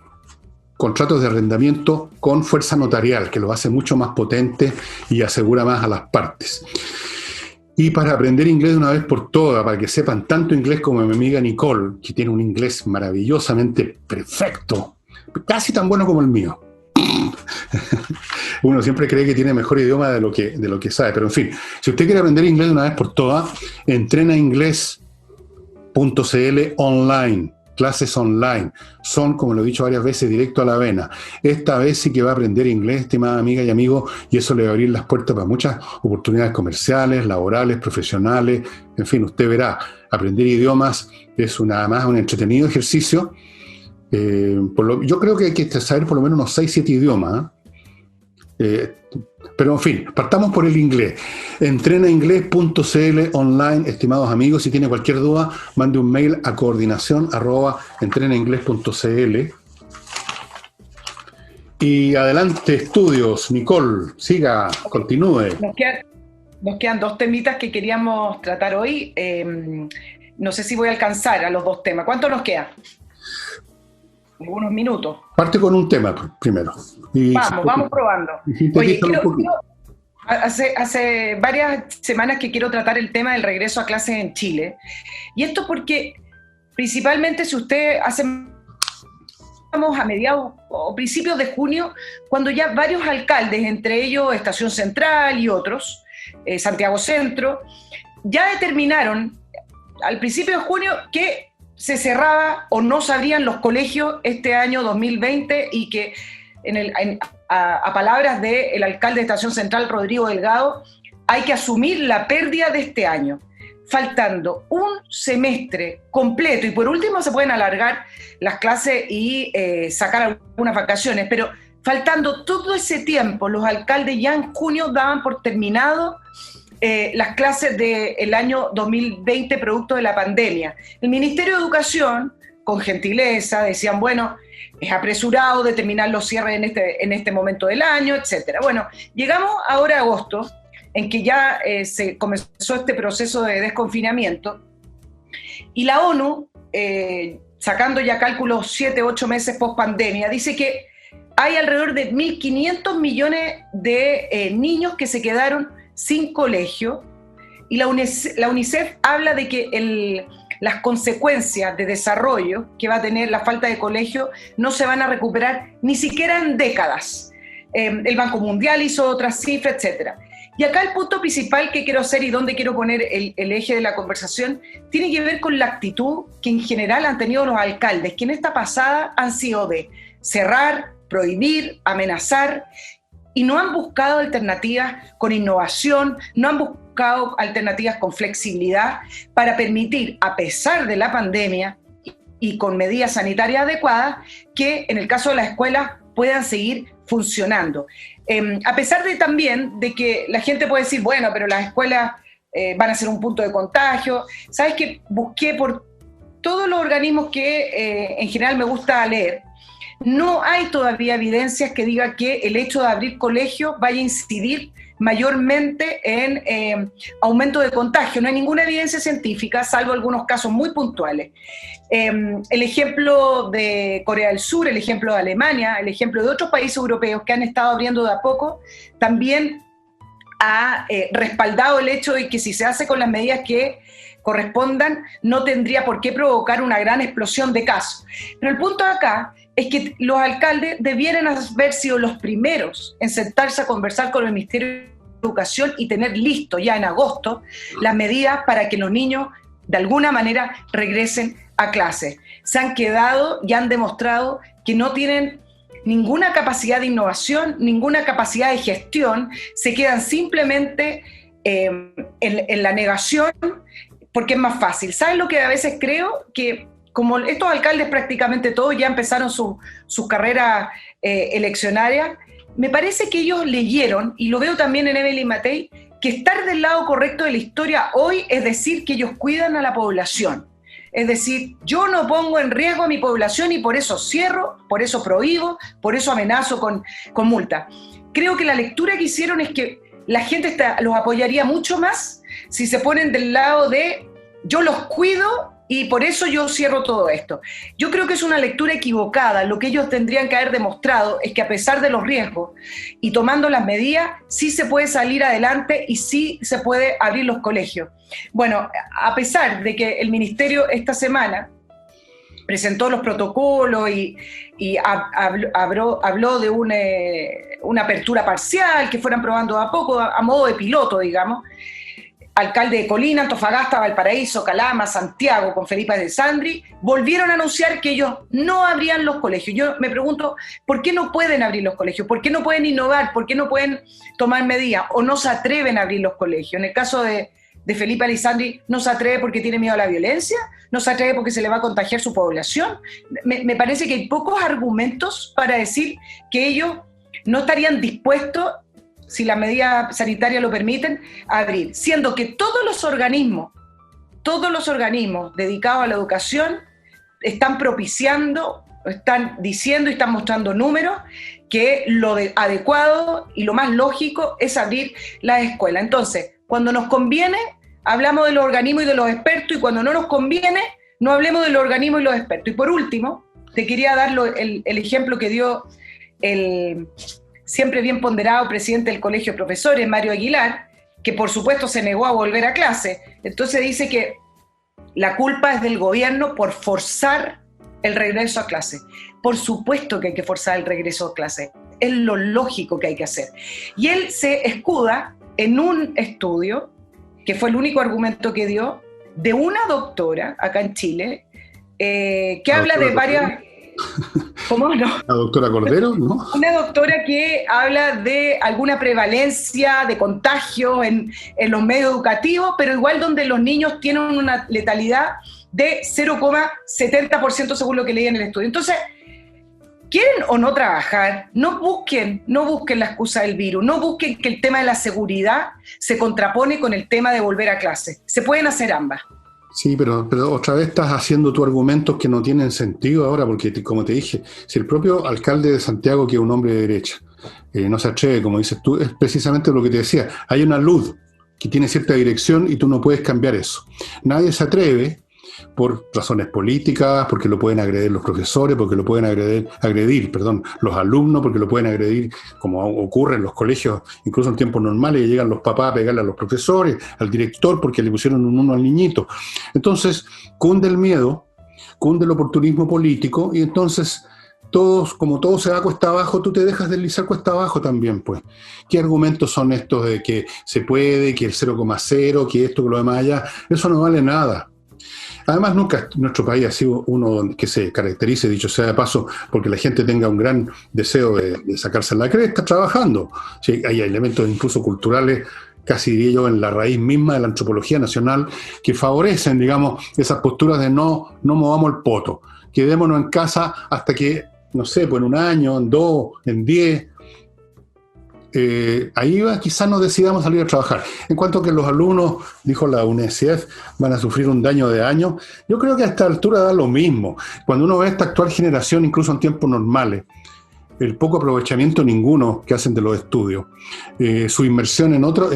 contratos de arrendamiento con fuerza notarial, que lo hace mucho más potente y asegura más a las partes. Y para aprender inglés de una vez por todas, para que sepan tanto inglés como mi amiga Nicole, que tiene un inglés maravillosamente perfecto, casi tan bueno como el mío. Uno siempre cree que tiene mejor idioma de lo que sabe, pero en fin, si usted quiere aprender inglés de una vez por todas, entrenainglés.cl online. Clases online, son, como lo he dicho varias veces, directo a la vena. Esta vez sí que va a aprender inglés, estimada amiga y amigo, y eso le va a abrir las puertas para muchas oportunidades comerciales, laborales, profesionales, en fin, usted verá, aprender idiomas es además un entretenido ejercicio. Yo creo que hay que saber por lo menos unos 6-7 idiomas, pero en fin, partamos por el inglés. Entrenainglés.cl online, estimados amigos. Si tiene cualquier duda, mande un mail a coordinación@entrenainglés.cl. Y adelante, estudios. Nicole, siga, continúe. Nos quedan 2 temitas que queríamos tratar hoy. No sé si voy a alcanzar a los 2 temas. ¿Cuánto nos queda? Algunos minutos. Parte con un tema primero. Vamos probando. Oye, hace varias semanas que quiero tratar el tema del regreso a clases en Chile. Y esto porque, principalmente, si usted estamos a mediados o principios de junio, cuando ya varios alcaldes, entre ellos Estación Central y otros, Santiago Centro, ya determinaron al principio de junio que se cerraba o no se abrían los colegios este año 2020 y que a palabras del alcalde de Estación Central, Rodrigo Delgado, hay que asumir la pérdida de este año, faltando un semestre completo, y por último se pueden alargar las clases y sacar algunas vacaciones, pero faltando todo ese tiempo, los alcaldes ya en junio daban por terminado las clases del año 2020 producto de la pandemia. El Ministerio de Educación, con gentileza, decían, bueno, es apresurado determinar los cierres en este momento del año, etc. Bueno, llegamos ahora a agosto, en que ya se comenzó este proceso de desconfinamiento, y la ONU, sacando ya cálculos 7-8 meses post pandemia, dice que hay alrededor de 1.500 millones de niños que se quedaron sin colegio, y la UNICEF habla de que las consecuencias de desarrollo que va a tener la falta de colegio no se van a recuperar ni siquiera en décadas. El Banco Mundial hizo otras cifras, etc. Y acá el punto principal que quiero hacer y donde quiero poner el eje de la conversación tiene que ver con la actitud que en general han tenido los alcaldes, que en esta pasada han sido de cerrar, prohibir, amenazar, y no han buscado alternativas con innovación, no han buscado alternativas con flexibilidad para permitir, a pesar de la pandemia y con medidas sanitarias adecuadas, que en el caso de las escuelas puedan seguir funcionando. A pesar de también de que la gente puede decir, bueno, pero las escuelas van a ser un punto de contagio. ¿Sabes qué? Busqué por todos los organismos que en general me gusta leer. No hay todavía evidencias que diga que el hecho de abrir colegios vaya a incidir mayormente en aumento de contagio. No hay ninguna evidencia científica, salvo algunos casos muy puntuales. El ejemplo de Corea del Sur, el ejemplo de Alemania, el ejemplo de otros países europeos que han estado abriendo de a poco, también ha respaldado el hecho de que si se hace con las medidas que correspondan, no tendría por qué provocar una gran explosión de casos. Pero el punto acá es que los alcaldes debieran haber sido los primeros en sentarse a conversar con el Ministerio de Educación y tener listo ya en agosto las medidas para que los niños de alguna manera regresen a clases. Se han quedado y han demostrado que no tienen ninguna capacidad de innovación, ninguna capacidad de gestión, se quedan simplemente en la negación porque es más fácil. ¿Saben lo que a veces creo? Que como estos alcaldes prácticamente todos ya empezaron su carrera eleccionaria, me parece que ellos leyeron, y lo veo también en Evelyn Matei, que estar del lado correcto de la historia hoy es decir que ellos cuidan a la población. Es decir, yo no pongo en riesgo a mi población y por eso cierro, por eso prohíbo, por eso amenazo con multa. Creo que la lectura que hicieron es que la gente los apoyaría mucho más si se ponen del lado de yo los cuido y por eso yo cierro todo esto. Yo creo que es una lectura equivocada. Lo que ellos tendrían que haber demostrado es que a pesar de los riesgos y tomando las medidas, sí se puede salir adelante y sí se puede abrir los colegios. Bueno, a pesar de que el Ministerio esta semana presentó los protocolos y habló de una apertura parcial, que fueran probando a poco, a modo de piloto, digamos. Alcalde de Colina, Antofagasta, Valparaíso, Calama, Santiago, con Felipe Alessandri, volvieron a anunciar que ellos no abrían los colegios. Yo me pregunto, ¿por qué no pueden abrir los colegios? ¿Por qué no pueden innovar? ¿Por qué no pueden tomar medidas? ¿O no se atreven a abrir los colegios? En el caso de Felipe Alessandri, ¿no se atreve porque tiene miedo a la violencia? ¿No se atreve porque se le va a contagiar su población? Me parece que hay pocos argumentos para decir que ellos no estarían dispuestos, si las medidas sanitarias lo permiten, a abrir. Siendo que todos los organismos dedicados a la educación están propiciando, están diciendo y están mostrando números que lo adecuado y lo más lógico es abrir las escuelas. Entonces, cuando nos conviene, hablamos de los organismos y de los expertos, y cuando no nos conviene, no hablemos de los organismos y los expertos. Y por último, te quería dar el ejemplo que dio el siempre bien ponderado presidente del Colegio de Profesores, Mario Aguilar, que por supuesto se negó a volver a clase. Entonces dice que la culpa es del gobierno por forzar el regreso a clase. Por supuesto que hay que forzar el regreso a clase. Es lo lógico que hay que hacer. Y él se escuda en un estudio, que fue el único argumento que dio, de una doctora acá en Chile, que habla de varias... ¿Cómo no? ¿La doctora Cordero? ¿No? Una doctora que habla de alguna prevalencia de contagio en los medios educativos, pero igual donde los niños tienen una letalidad de 0,70% según lo que leí en el estudio. Entonces, ¿quieren o no trabajar? No busquen la excusa del virus, no busquen que el tema de la seguridad se contrapone con el tema de volver a clase. Se pueden hacer ambas. Sí, pero otra vez estás haciendo tus argumentos que no tienen sentido ahora, porque como te dije, si el propio alcalde de Santiago, que es un hombre de derecha, no se atreve, como dices tú, es precisamente lo que te decía, hay una luz que tiene cierta dirección y tú no puedes cambiar eso. Nadie se atreve, por razones políticas, porque lo pueden agredir los profesores, porque lo pueden agredir los alumnos, porque lo pueden agredir, como ocurre en los colegios, incluso en tiempos normales, que llegan los papás a pegarle a los profesores, al director, porque le pusieron un uno al niñito. Entonces, cunde el miedo, cunde el oportunismo político, y entonces como todo se va cuesta abajo, tú te dejas deslizar cuesta abajo también, pues. ¿Qué argumentos son estos de que se puede, que el 0,0, que esto, que lo demás allá? Eso no vale nada. Además, nunca nuestro país ha sido uno que se caracterice, dicho sea de paso, porque la gente tenga un gran deseo de sacarse la cresta trabajando. Sí, hay elementos incluso culturales, casi diría yo, en la raíz misma de la antropología nacional, que favorecen, digamos, esas posturas de no movamos el poto, quedémonos en casa hasta que, no sé, pues en 1 año, en 2, en 10... ahí quizás nos decidamos salir a trabajar. En cuanto a que los alumnos, dijo la UNICEF, van a sufrir un daño de años, yo creo que a esta altura da lo mismo. Cuando uno ve esta actual generación, incluso en tiempos normales, el poco aprovechamiento ninguno que hacen de los estudios, su inmersión en otro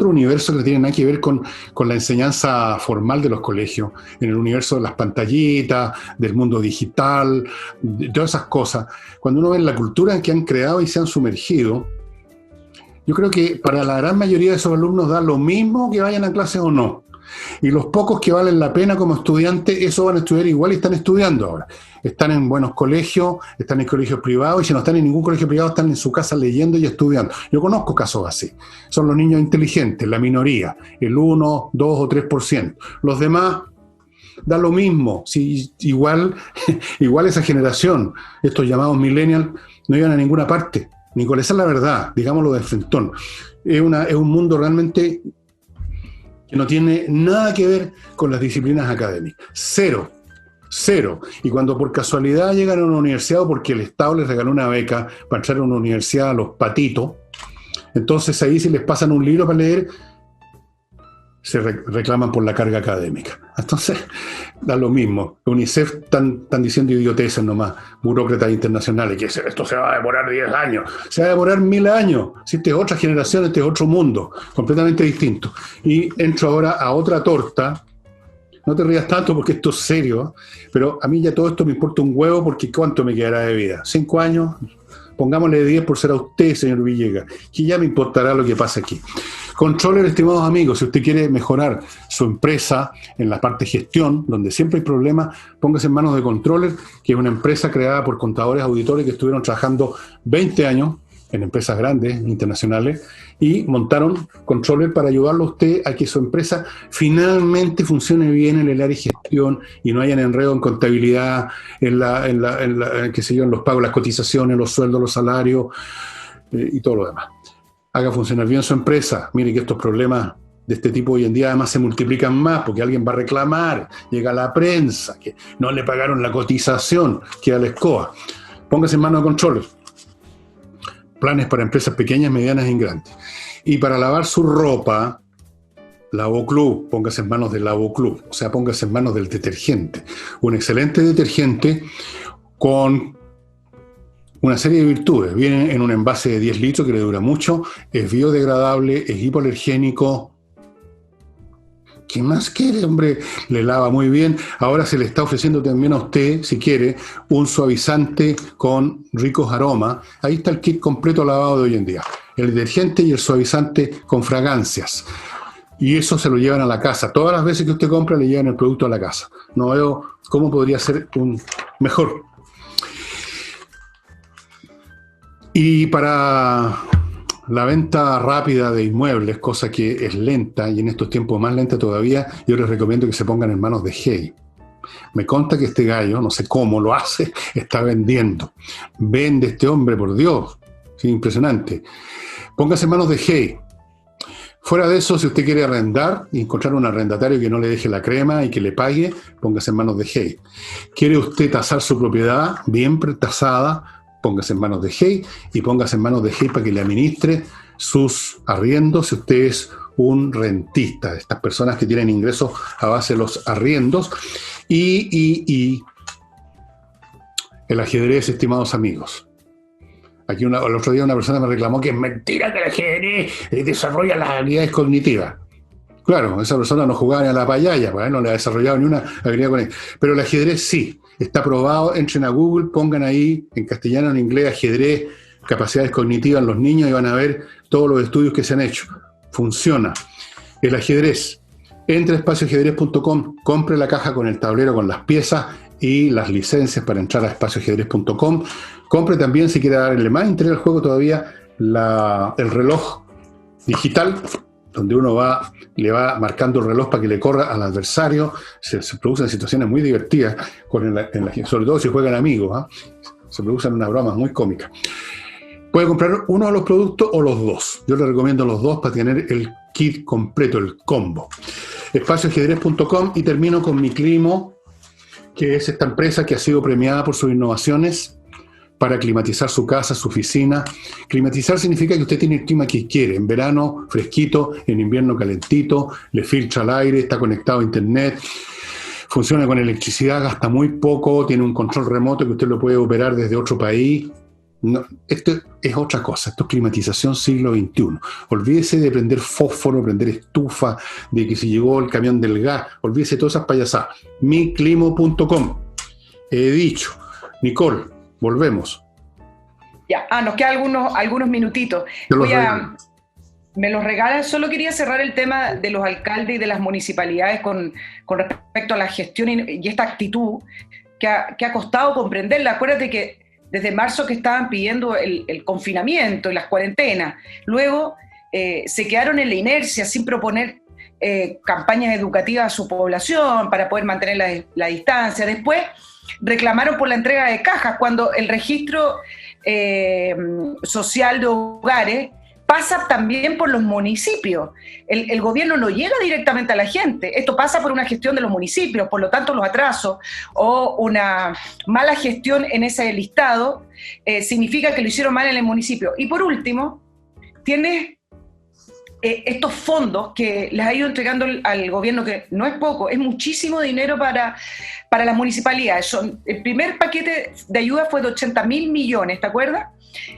universo que no tiene nada que ver con la enseñanza formal de los colegios, en el universo de las pantallitas, del mundo digital, de todas esas cosas. Cuando uno ve la cultura en que han creado y se han sumergido, yo creo que para la gran mayoría de esos alumnos da lo mismo que vayan a clase o no. Y los pocos que valen la pena como estudiantes, eso van a estudiar igual y están estudiando ahora. Están en buenos colegios, están en colegios privados, y si no están en ningún colegio privado, están en su casa leyendo y estudiando. Yo conozco casos así. Son los niños inteligentes, la minoría, el 1, 2 o 3%. Los demás da lo mismo. Si, igual esa generación, estos llamados millennials, no iban a ninguna parte. Nicolás, es la verdad, digámoslo de frentón. Es un mundo realmente que no tiene nada que ver con las disciplinas académicas. Cero. Y cuando por casualidad llegan a una universidad o porque el Estado les regaló una beca para entrar a una universidad a los patitos, entonces ahí si les pasan un libro para leer, se reclaman por la carga académica. Entonces, da lo mismo. UNICEF están diciendo idioteces nomás, burócratas internacionales, que esto se va a demorar 10 años, se va a demorar 1000 años. Si esta es otra generación, este es otro mundo, completamente distinto. Y entro ahora a otra torta, no te rías tanto porque esto es serio, pero a mí ya todo esto me importa un huevo porque ¿cuánto me quedará de vida? ¿5 años? Pongámosle 10 por ser a usted, señor Villegas, que ya me importará lo que pase aquí. Controller, estimados amigos, si usted quiere mejorar su empresa en la parte de gestión, donde siempre hay problemas, póngase en manos de Controller, que es una empresa creada por contadores auditores que estuvieron trabajando 20 años en empresas grandes, internacionales, y montaron Controller para ayudarlo a usted a que su empresa finalmente funcione bien en el área de gestión y no haya enredo en contabilidad, qué sé yo, en los pagos, las cotizaciones, los sueldos, los salarios y todo lo demás. Haga funcionar bien su empresa. Mire que estos problemas de este tipo hoy en día además se multiplican más porque alguien va a reclamar, llega a la prensa, que no le pagaron la cotización, queda la escoba. Póngase en manos de Controller. Planes para empresas pequeñas, medianas y grandes. Y para lavar su ropa, Lavoclub, póngase en manos del Lavoclub, o sea, póngase en manos del detergente. Un excelente detergente con una serie de virtudes. Viene en un envase de 10 litros que le dura mucho, es biodegradable, es hipoalergénico. ¿Qué más quiere, hombre? Le lava muy bien. Ahora se le está ofreciendo también a usted, si quiere, un suavizante con ricos aromas. Ahí está el kit completo lavado de hoy en día. El detergente y el suavizante con fragancias. Y eso se lo llevan a la casa. Todas las veces que usted compra le llevan el producto a la casa. No veo cómo podría ser un mejor. Y para la venta rápida de inmuebles, cosa que es lenta y en estos tiempos más lenta todavía, yo les recomiendo que se pongan en manos de Hey. Me consta que este gallo, no sé cómo lo hace, está vendiendo. Vende este hombre, por Dios. Sí, impresionante. Póngase en manos de Hey. Fuera de eso, si usted quiere arrendar y encontrar un arrendatario que no le deje la crema y que le pague, póngase en manos de Hey. ¿Quiere usted tasar su propiedad bien tasada? Póngase en manos de Hey y póngase en manos de Hey para que le administre sus arriendos si usted es un rentista, de estas personas que tienen ingresos a base de los arriendos. Y el ajedrez, estimados amigos. Aquí el otro día una persona me reclamó que es mentira que el ajedrez desarrolla las habilidades cognitivas. Claro, esa persona no jugaba ni a la payaya, ¿verdad? No le ha desarrollado ni una habilidad con él. Pero el ajedrez sí, está probado. Entren a Google, pongan ahí en castellano, en inglés, ajedrez, capacidades cognitivas en los niños y van a ver todos los estudios que se han hecho. Funciona. El ajedrez. Entre a espacioajedrez.com, compre la caja con el tablero, con las piezas y las licencias para entrar a espacioajedrez.com. Compre también, si quiere darle más interés al juego todavía, el reloj digital, donde uno le va marcando el reloj para que le corra al adversario. Se producen situaciones muy divertidas, sobre todo si juegan amigos, ¿eh? Se producen unas bromas muy cómicas. Puede comprar uno de los productos o los dos. Yo le recomiendo los dos para tener el kit completo, el combo. Espacioajedrez.com. Y termino con Miclimo, que es esta empresa que ha sido premiada por sus innovaciones para climatizar su casa, su oficina. Climatizar significa que usted tiene el clima que quiere. En verano, fresquito, en invierno, calentito, le filtra el aire, está conectado a internet, funciona con electricidad, gasta muy poco, tiene un control remoto que usted lo puede operar desde otro país. No, esto es otra cosa, esto es climatización siglo XXI. Olvídese de prender fósforo, prender estufa, de que si llegó el camión del gas, olvídese de todas esas payasadas. Miclimo.com. He dicho. Nicole, volvemos. Ya, nos quedan algunos minutitos. Me los regalan. Solo quería cerrar el tema de los alcaldes y de las municipalidades con respecto a la gestión y esta actitud que ha costado comprenderla. Acuérdate que desde marzo que estaban pidiendo el confinamiento y las cuarentenas. Luego se quedaron en la inercia sin proponer campañas educativas a su población para poder mantener la distancia. Después reclamaron por la entrega de cajas cuando el registro social de hogares pasa también por los municipios. El gobierno no llega directamente a la gente. Esto pasa por una gestión de los municipios, por lo tanto los atrasos o una mala gestión en ese listado significa que lo hicieron mal en el municipio. Y por último, tienes estos fondos que les ha ido entregando al gobierno, que no es poco, es muchísimo dinero para las municipalidades. El primer paquete de ayuda fue de 80.000 millones, ¿te acuerdas?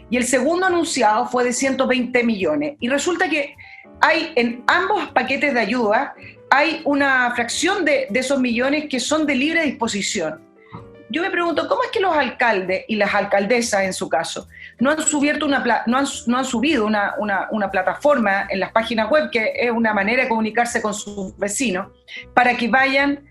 Y el segundo anunciado fue de 120 millones. Y resulta que hay en ambos paquetes de ayuda, hay una fracción de esos millones que son de libre disposición. Yo me pregunto, ¿cómo es que los alcaldes y las alcaldesas, en su caso, no han subido una plataforma en las páginas web, que es una manera de comunicarse con sus vecinos, para que vayan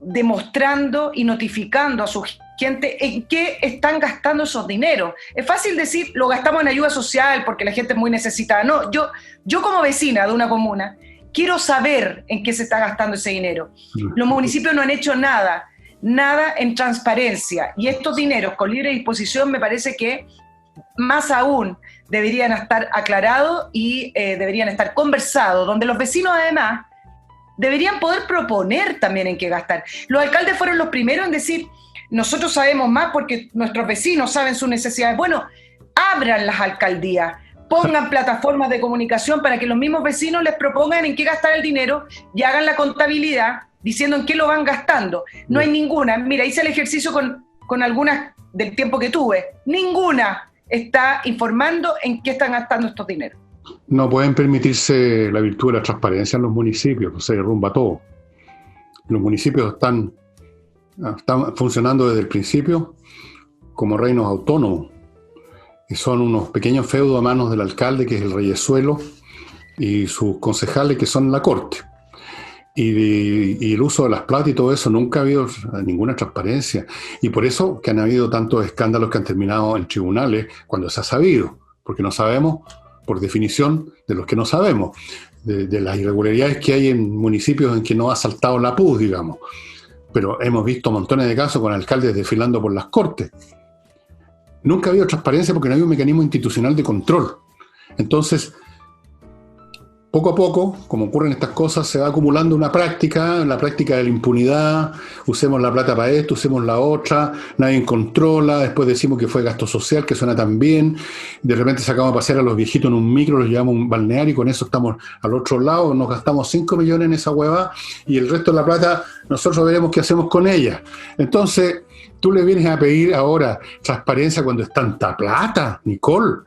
demostrando y notificando a su gente en qué están gastando esos dineros? Es fácil decir, lo gastamos en ayuda social porque la gente es muy necesitada. No, yo como vecina de una comuna, quiero saber en qué se está gastando ese dinero. Los municipios no han hecho nada en transparencia, y estos dineros con libre disposición me parece que más aún deberían estar aclarados y deberían estar conversados, donde los vecinos además deberían poder proponer también en qué gastar. Los alcaldes fueron los primeros en decir, nosotros sabemos más porque nuestros vecinos saben sus necesidades. Bueno, abran las alcaldías, pongan plataformas de comunicación para que los mismos vecinos les propongan en qué gastar el dinero y hagan la contabilidad diciendo en qué lo van gastando. No hay ninguna. Mira, hice el ejercicio con algunas del tiempo que tuve. Ninguna está informando en qué están gastando estos dineros. No pueden permitirse la virtud de la transparencia en los municipios, pues se derrumba todo. Los municipios están funcionando desde el principio como reinos autónomos, y son unos pequeños feudos a manos del alcalde, que es el reyesuelo, y sus concejales, que son la corte. Y el uso de las plata y todo eso, nunca ha habido ninguna transparencia. Y por eso que han habido tantos escándalos que han terminado en tribunales cuando se ha sabido, porque no sabemos, por definición, de los que no sabemos, de las irregularidades que hay en municipios en que no ha saltado la pus, digamos. Pero hemos visto montones de casos con alcaldes desfilando por las cortes. Nunca ha habido transparencia porque no hay un mecanismo institucional de control. Entonces, poco a poco, como ocurren estas cosas, se va acumulando una práctica, la práctica de la impunidad. Usemos la plata para esto, usemos la otra, nadie controla, después decimos que fue gasto social, que suena tan bien, de repente sacamos a pasear a los viejitos en un micro, los llevamos a un balneario y con eso estamos al otro lado, nos gastamos 5 millones en esa huevada y el resto de la plata nosotros veremos qué hacemos con ella. Entonces, tú le vienes a pedir ahora transparencia cuando es tanta plata, Nicole.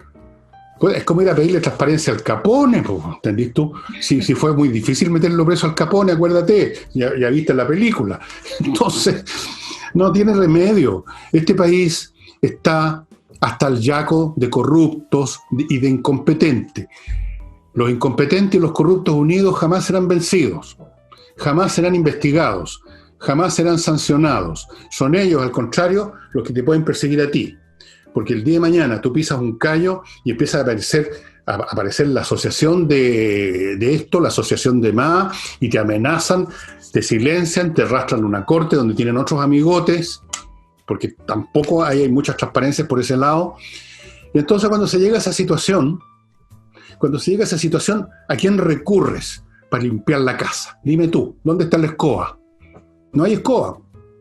Es como ir a pedirle transparencia al Capone, ¿entendís tú? Si fue muy difícil meterlo preso al Capone, acuérdate, ya viste la película. Entonces, no tiene remedio. Este país está hasta el yaco de corruptos y de incompetentes. Los incompetentes y los corruptos unidos jamás serán vencidos, jamás serán investigados, jamás serán sancionados. Son ellos, al contrario, los que te pueden perseguir a ti. Porque el día de mañana tú pisas un callo y empieza a aparecer la asociación de esto, la asociación de más, y te amenazan, te silencian, te arrastran a una corte donde tienen otros amigotes, porque tampoco hay muchas transparencias por ese lado. Y entonces cuando se llega a esa situación, ¿a quién recurres para limpiar la casa? Dime tú, ¿dónde está la escoba? No hay escoba,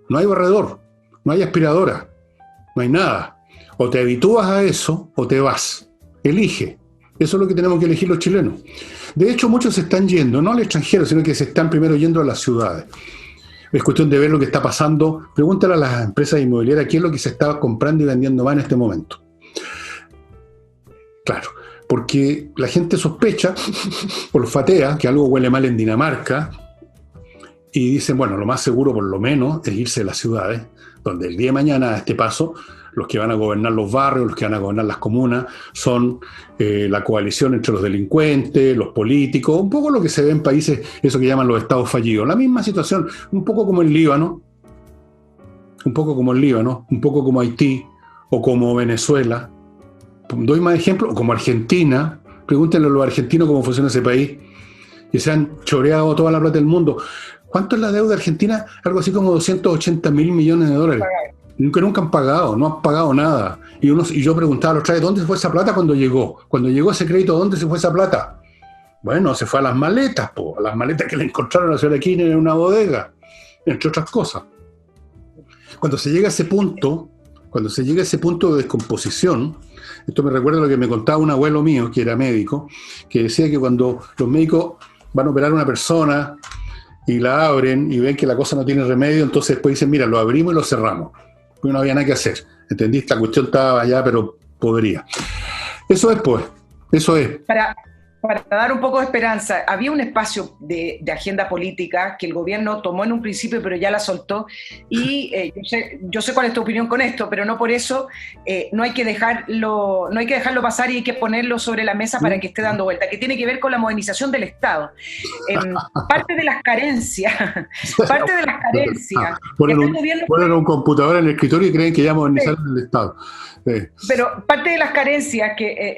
no hay barredor, no hay aspiradora, no hay nada. O te habitúas a eso o te vas. Elige. Eso es lo que tenemos que elegir los chilenos. De hecho, muchos se están yendo, no al extranjero, sino que se están primero yendo a las ciudades. Es cuestión de ver lo que está pasando. Pregúntale a las empresas inmobiliarias qué es lo que se está comprando y vendiendo más en este momento. Claro, porque la gente sospecha, olfatea, que algo huele mal en Dinamarca, y dicen, bueno, lo más seguro por lo menos es irse a las ciudades, donde el día de mañana, a este paso, los que van a gobernar los barrios, los que van a gobernar las comunas, son la coalición entre los delincuentes, los políticos, un poco lo que se ve en países, eso que llaman los estados fallidos. La misma situación, un poco como el Líbano, un poco como Haití, o como Venezuela. Doy más ejemplos, o como Argentina. Pregúntenle a los argentinos cómo funciona ese país, que se han choreado toda la plata del mundo. ¿Cuánto es la deuda argentina? Algo así como 280 mil millones de dólares. Nunca han pagado, no han pagado nada. Y yo preguntaba a los trajes, ¿dónde se fue esa plata cuando llegó? Cuando llegó ese crédito, ¿dónde se fue esa plata? Bueno, se fue a las maletas, a las maletas que le encontraron a la señora Kirchner en una bodega, entre otras cosas. Cuando se llega a ese punto de descomposición, esto me recuerda a lo que me contaba un abuelo mío, que era médico, que decía que cuando los médicos van a operar a una persona y la abren y ven que la cosa no tiene remedio, entonces después dicen, mira, lo abrimos y lo cerramos. Porque no había nada que hacer. ¿Entendiste? La cuestión estaba allá, pero podría. Eso es, pues. Eso es. para dar un poco de esperanza, había un espacio de agenda política que el gobierno tomó en un principio, pero ya la soltó, y yo sé cuál es tu opinión con esto, pero no por eso no hay que dejarlo pasar y hay que ponerlo sobre la mesa para que esté dando vuelta, que tiene que ver con la modernización del Estado. Parte de las carencias, ponen un computador en el escritorio y creen que ya modernizaron el Estado. Pero parte de las carencias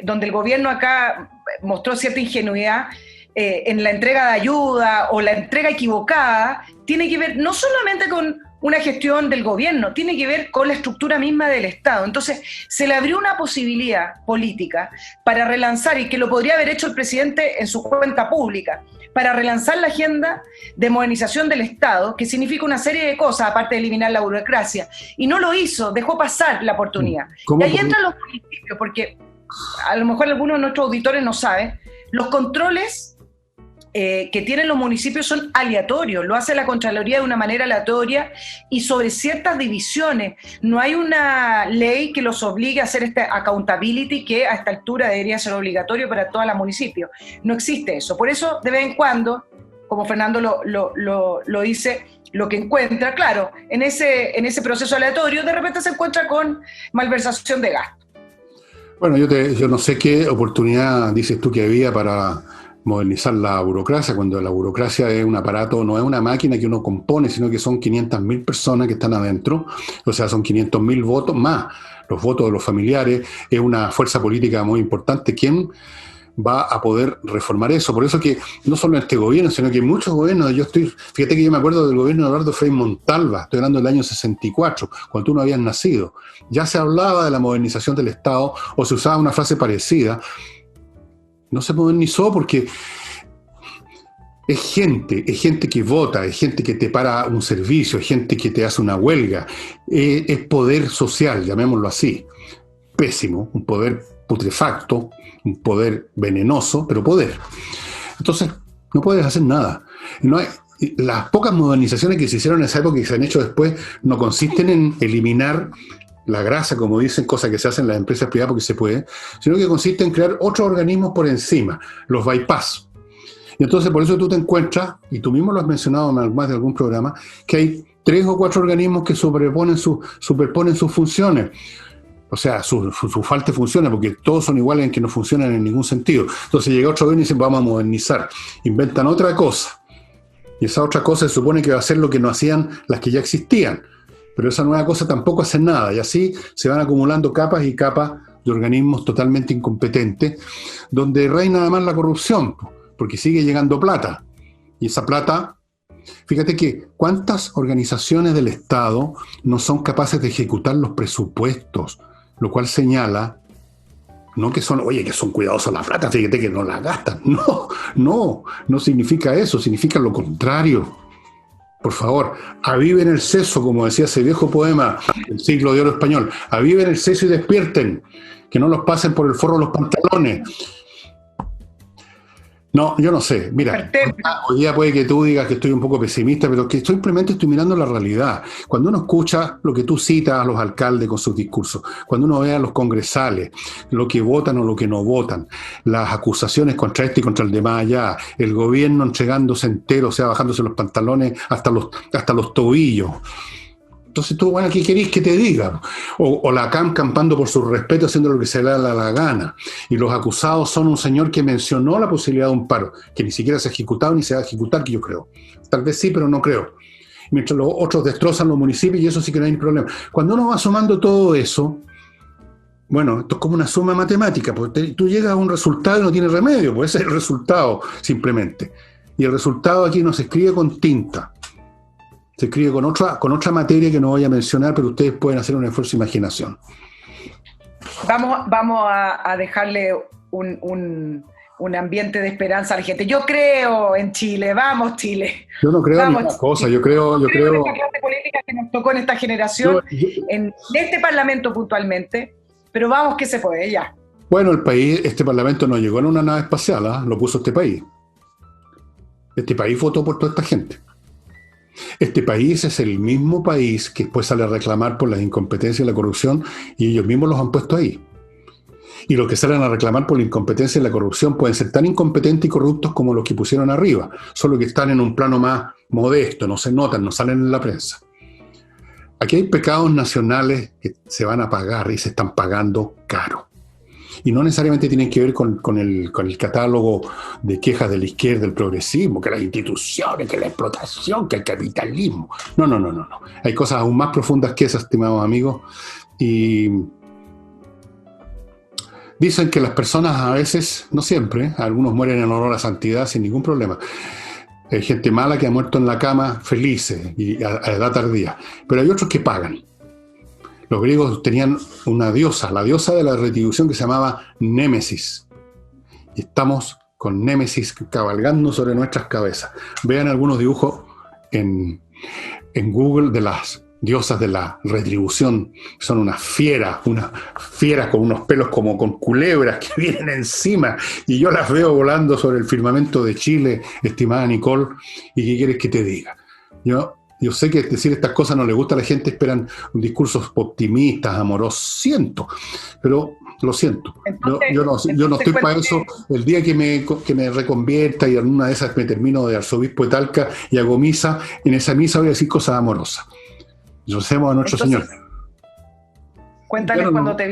donde el gobierno acá mostró cierta ingenuidad en la entrega de ayuda o la entrega equivocada, tiene que ver no solamente con una gestión del gobierno, tiene que ver con la estructura misma del Estado. Entonces, se le abrió una posibilidad política para relanzar, y que lo podría haber hecho el presidente en su cuenta pública, para relanzar la agenda de modernización del Estado, que significa una serie de cosas, aparte de eliminar la burocracia. Y no lo hizo, dejó pasar la oportunidad. Y ahí entran los municipios, porque a lo mejor algunos de nuestros auditores no saben, los controles que tienen los municipios son aleatorios, lo hace la Contraloría de una manera aleatoria y sobre ciertas divisiones. No hay una ley que los obligue a hacer esta accountability que a esta altura debería ser obligatorio para todos los municipios. No existe eso. Por eso, de vez en cuando, como Fernando lo dice, lo que encuentra, claro, en ese proceso aleatorio, de repente se encuentra con malversación de gasto. Bueno, yo no sé qué oportunidad dices tú que había para modernizar la burocracia, cuando la burocracia es un aparato, no es una máquina que uno compone, sino que son 500.000 personas que están adentro, o sea, son 500.000 votos más los votos de los familiares, es una fuerza política muy importante. ¿Quién va a poder reformar eso? Por eso que no solo en este gobierno, sino que en muchos gobiernos, fíjate que yo me acuerdo del gobierno de Eduardo Frei Montalva, estoy hablando del año 64, cuando tú no habías nacido, ya se hablaba de la modernización del Estado, o se usaba una frase parecida. No se modernizó porque es gente que vota, es gente que te para un servicio, es gente que te hace una huelga, es poder social, llamémoslo así. Pésimo, un poder putrefacto, un poder venenoso, pero poder. Entonces, no puedes hacer nada. Las pocas modernizaciones que se hicieron en esa época y que se han hecho después no consisten en eliminar la grasa, como dicen, cosa que se hace en las empresas privadas porque se puede, sino que consiste en crear otros organismos por encima, los bypass. Y entonces por eso tú te encuentras, y tú mismo lo has mencionado en más de algún programa, que hay 3 o 4 organismos que superponen sus funciones. O sea, su falta de funciones, porque todos son iguales en que no funcionan en ningún sentido. Entonces llega otro gobierno y dice, vamos a modernizar. Inventan otra cosa. Y esa otra cosa se supone que va a ser lo que no hacían las que ya existían. Pero esa nueva cosa tampoco hace nada, y así se van acumulando capas y capas de organismos totalmente incompetentes, donde reina además la corrupción, porque sigue llegando plata. Y esa plata, fíjate que cuántas organizaciones del Estado no son capaces de ejecutar los presupuestos, lo cual señala, no que son cuidadosos la plata, fíjate que no la gastan. No significa eso, significa lo contrario. Por favor, aviven el seso, como decía ese viejo poema del siglo de oro español. Aviven el seso y despierten, que no los pasen por el forro de los pantalones. No, yo no sé. Mira, hoy día puede que tú digas que estoy un poco pesimista, pero que simplemente estoy mirando la realidad. Cuando uno escucha lo que tú citas a los alcaldes con sus discursos, cuando uno ve a los congresales, lo que votan o lo que no votan, las acusaciones contra este y contra el demás allá, el gobierno entregándose entero, o sea, bajándose los pantalones hasta los tobillos. Entonces tú, bueno, ¿qué querés que te diga? O la CAM campando por su respeto, haciendo lo que se le da la gana. Y los acusados son un señor que mencionó la posibilidad de un paro, que ni siquiera se ha ejecutado ni se va a ejecutar, que yo creo. Tal vez sí, pero no creo. Mientras los otros destrozan los municipios, y eso sí que no hay problema. Cuando uno va sumando todo eso, bueno, esto es como una suma matemática, porque tú llegas a un resultado y no tiene remedio, pues ese es el resultado, simplemente. Y el resultado aquí no se escribe con tinta. Se escribe con otra materia que no voy a mencionar, pero ustedes pueden hacer un esfuerzo de imaginación. Vamos a dejarle un ambiente de esperanza a la gente. Yo creo en Chile, vamos Chile. Yo no creo en ninguna cosa, yo creo en esta clase política que nos tocó en esta generación, en este Parlamento puntualmente, pero vamos que se puede, ya. Bueno, este Parlamento no llegó en una nave espacial, ¿eh? Lo puso este país. Este país votó por toda esta gente. Este país es el mismo país que después sale a reclamar por las incompetencias y la corrupción, y ellos mismos los han puesto ahí. Y los que salen a reclamar por la incompetencia y la corrupción pueden ser tan incompetentes y corruptos como los que pusieron arriba, solo que están en un plano más modesto, no se notan, no salen en la prensa. Aquí hay pecados nacionales que se van a pagar y se están pagando caro. Y no necesariamente tienen que ver con el catálogo de quejas de la izquierda, del progresismo, que las instituciones, que la explotación, que el capitalismo. No. Hay cosas aún más profundas que esas, estimados amigos. Y dicen que las personas a veces, no siempre, algunos mueren en honor a la santidad sin ningún problema. Hay gente mala que ha muerto en la cama felices y a edad tardía. Pero hay otros que pagan. Los griegos tenían una diosa, la diosa de la retribución que se llamaba Némesis. Y estamos con Némesis cabalgando sobre nuestras cabezas. Vean algunos dibujos en Google de las diosas de la retribución. Son unas fieras con unos pelos como con culebras que vienen encima. Y yo las veo volando sobre el firmamento de Chile, estimada Nicole. ¿Y qué quieres que te diga? Yo sé que decir estas cosas no le gusta a la gente, esperan discursos optimistas, amorosos, pero lo siento. Entonces, yo no estoy para eso. El día que me reconvierta y en una de esas me termino de arzobispo de Talca y hago misa, en esa misa voy a decir cosas amorosas. Recemos a nuestro Señor. Cuéntales cuando te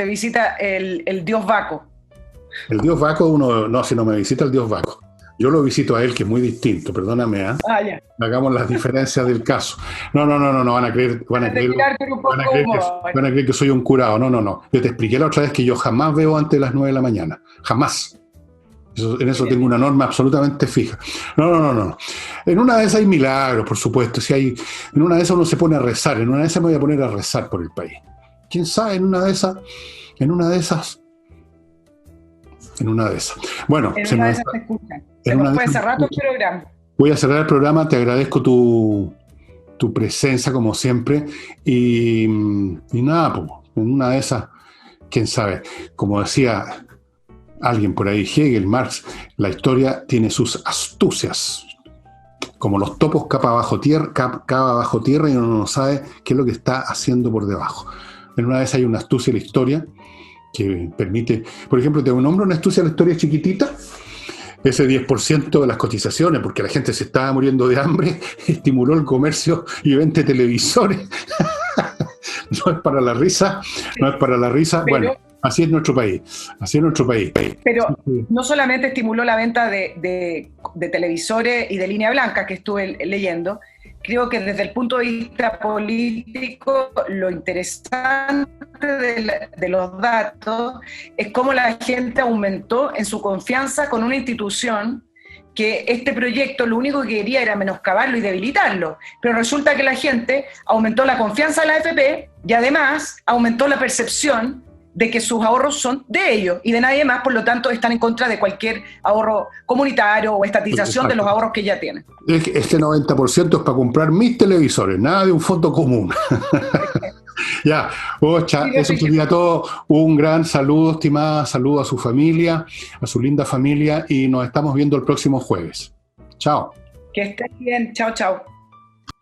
visita el dios Baco. El dios Baco, si no me visita el dios Baco. Yo lo visito a él, que es muy distinto, perdóname, ¿eh? Ya. Hagamos las diferencias del caso. No, van a creer que soy un curado. No. Yo te expliqué la otra vez que yo jamás veo antes de las 9 de la mañana. Jamás. En eso tengo una norma absolutamente fija. No. En una de esas hay milagros, por supuesto. En una de esas uno se pone a rezar. En una de esas me voy a poner a rezar por el país. ¿Quién sabe? En una de esas. Bueno, se escuchan. Se nos puede cerrar tu programa. Voy a cerrar el programa, te agradezco tu presencia como siempre y nada, pues, en una de esas, quién sabe, como decía alguien por ahí, Hegel, Marx, la historia tiene sus astucias, como los topos cava bajo tierra y uno no sabe qué es lo que está haciendo por debajo. En una de esas hay una astucia en la historia que permite, por ejemplo, te nombro una astucia de la historia chiquitita. Ese 10% de las cotizaciones, porque la gente se estaba muriendo de hambre, estimuló el comercio y venta de televisores. No es para la risa. Pero, bueno, así es nuestro país. Pero no solamente estimuló la venta de televisores y de línea blanca, que estuve leyendo. Creo que desde el punto de vista político, lo interesante de los datos es cómo la gente aumentó en su confianza con una institución que este proyecto lo único que quería era menoscabarlo y debilitarlo. Pero resulta que la gente aumentó la confianza en la AFP y además aumentó la percepción de que sus ahorros son de ellos y de nadie más, por lo tanto están en contra de cualquier ahorro comunitario o estatización de los ahorros que ya tienen. Este 90% es para comprar mis televisores, nada de un fondo común. Ya, Ocha, eso sería todo. Un gran saludo, estimada, saludo a su familia, a su linda familia y nos estamos viendo el próximo jueves. Chao. Que estés bien, chao.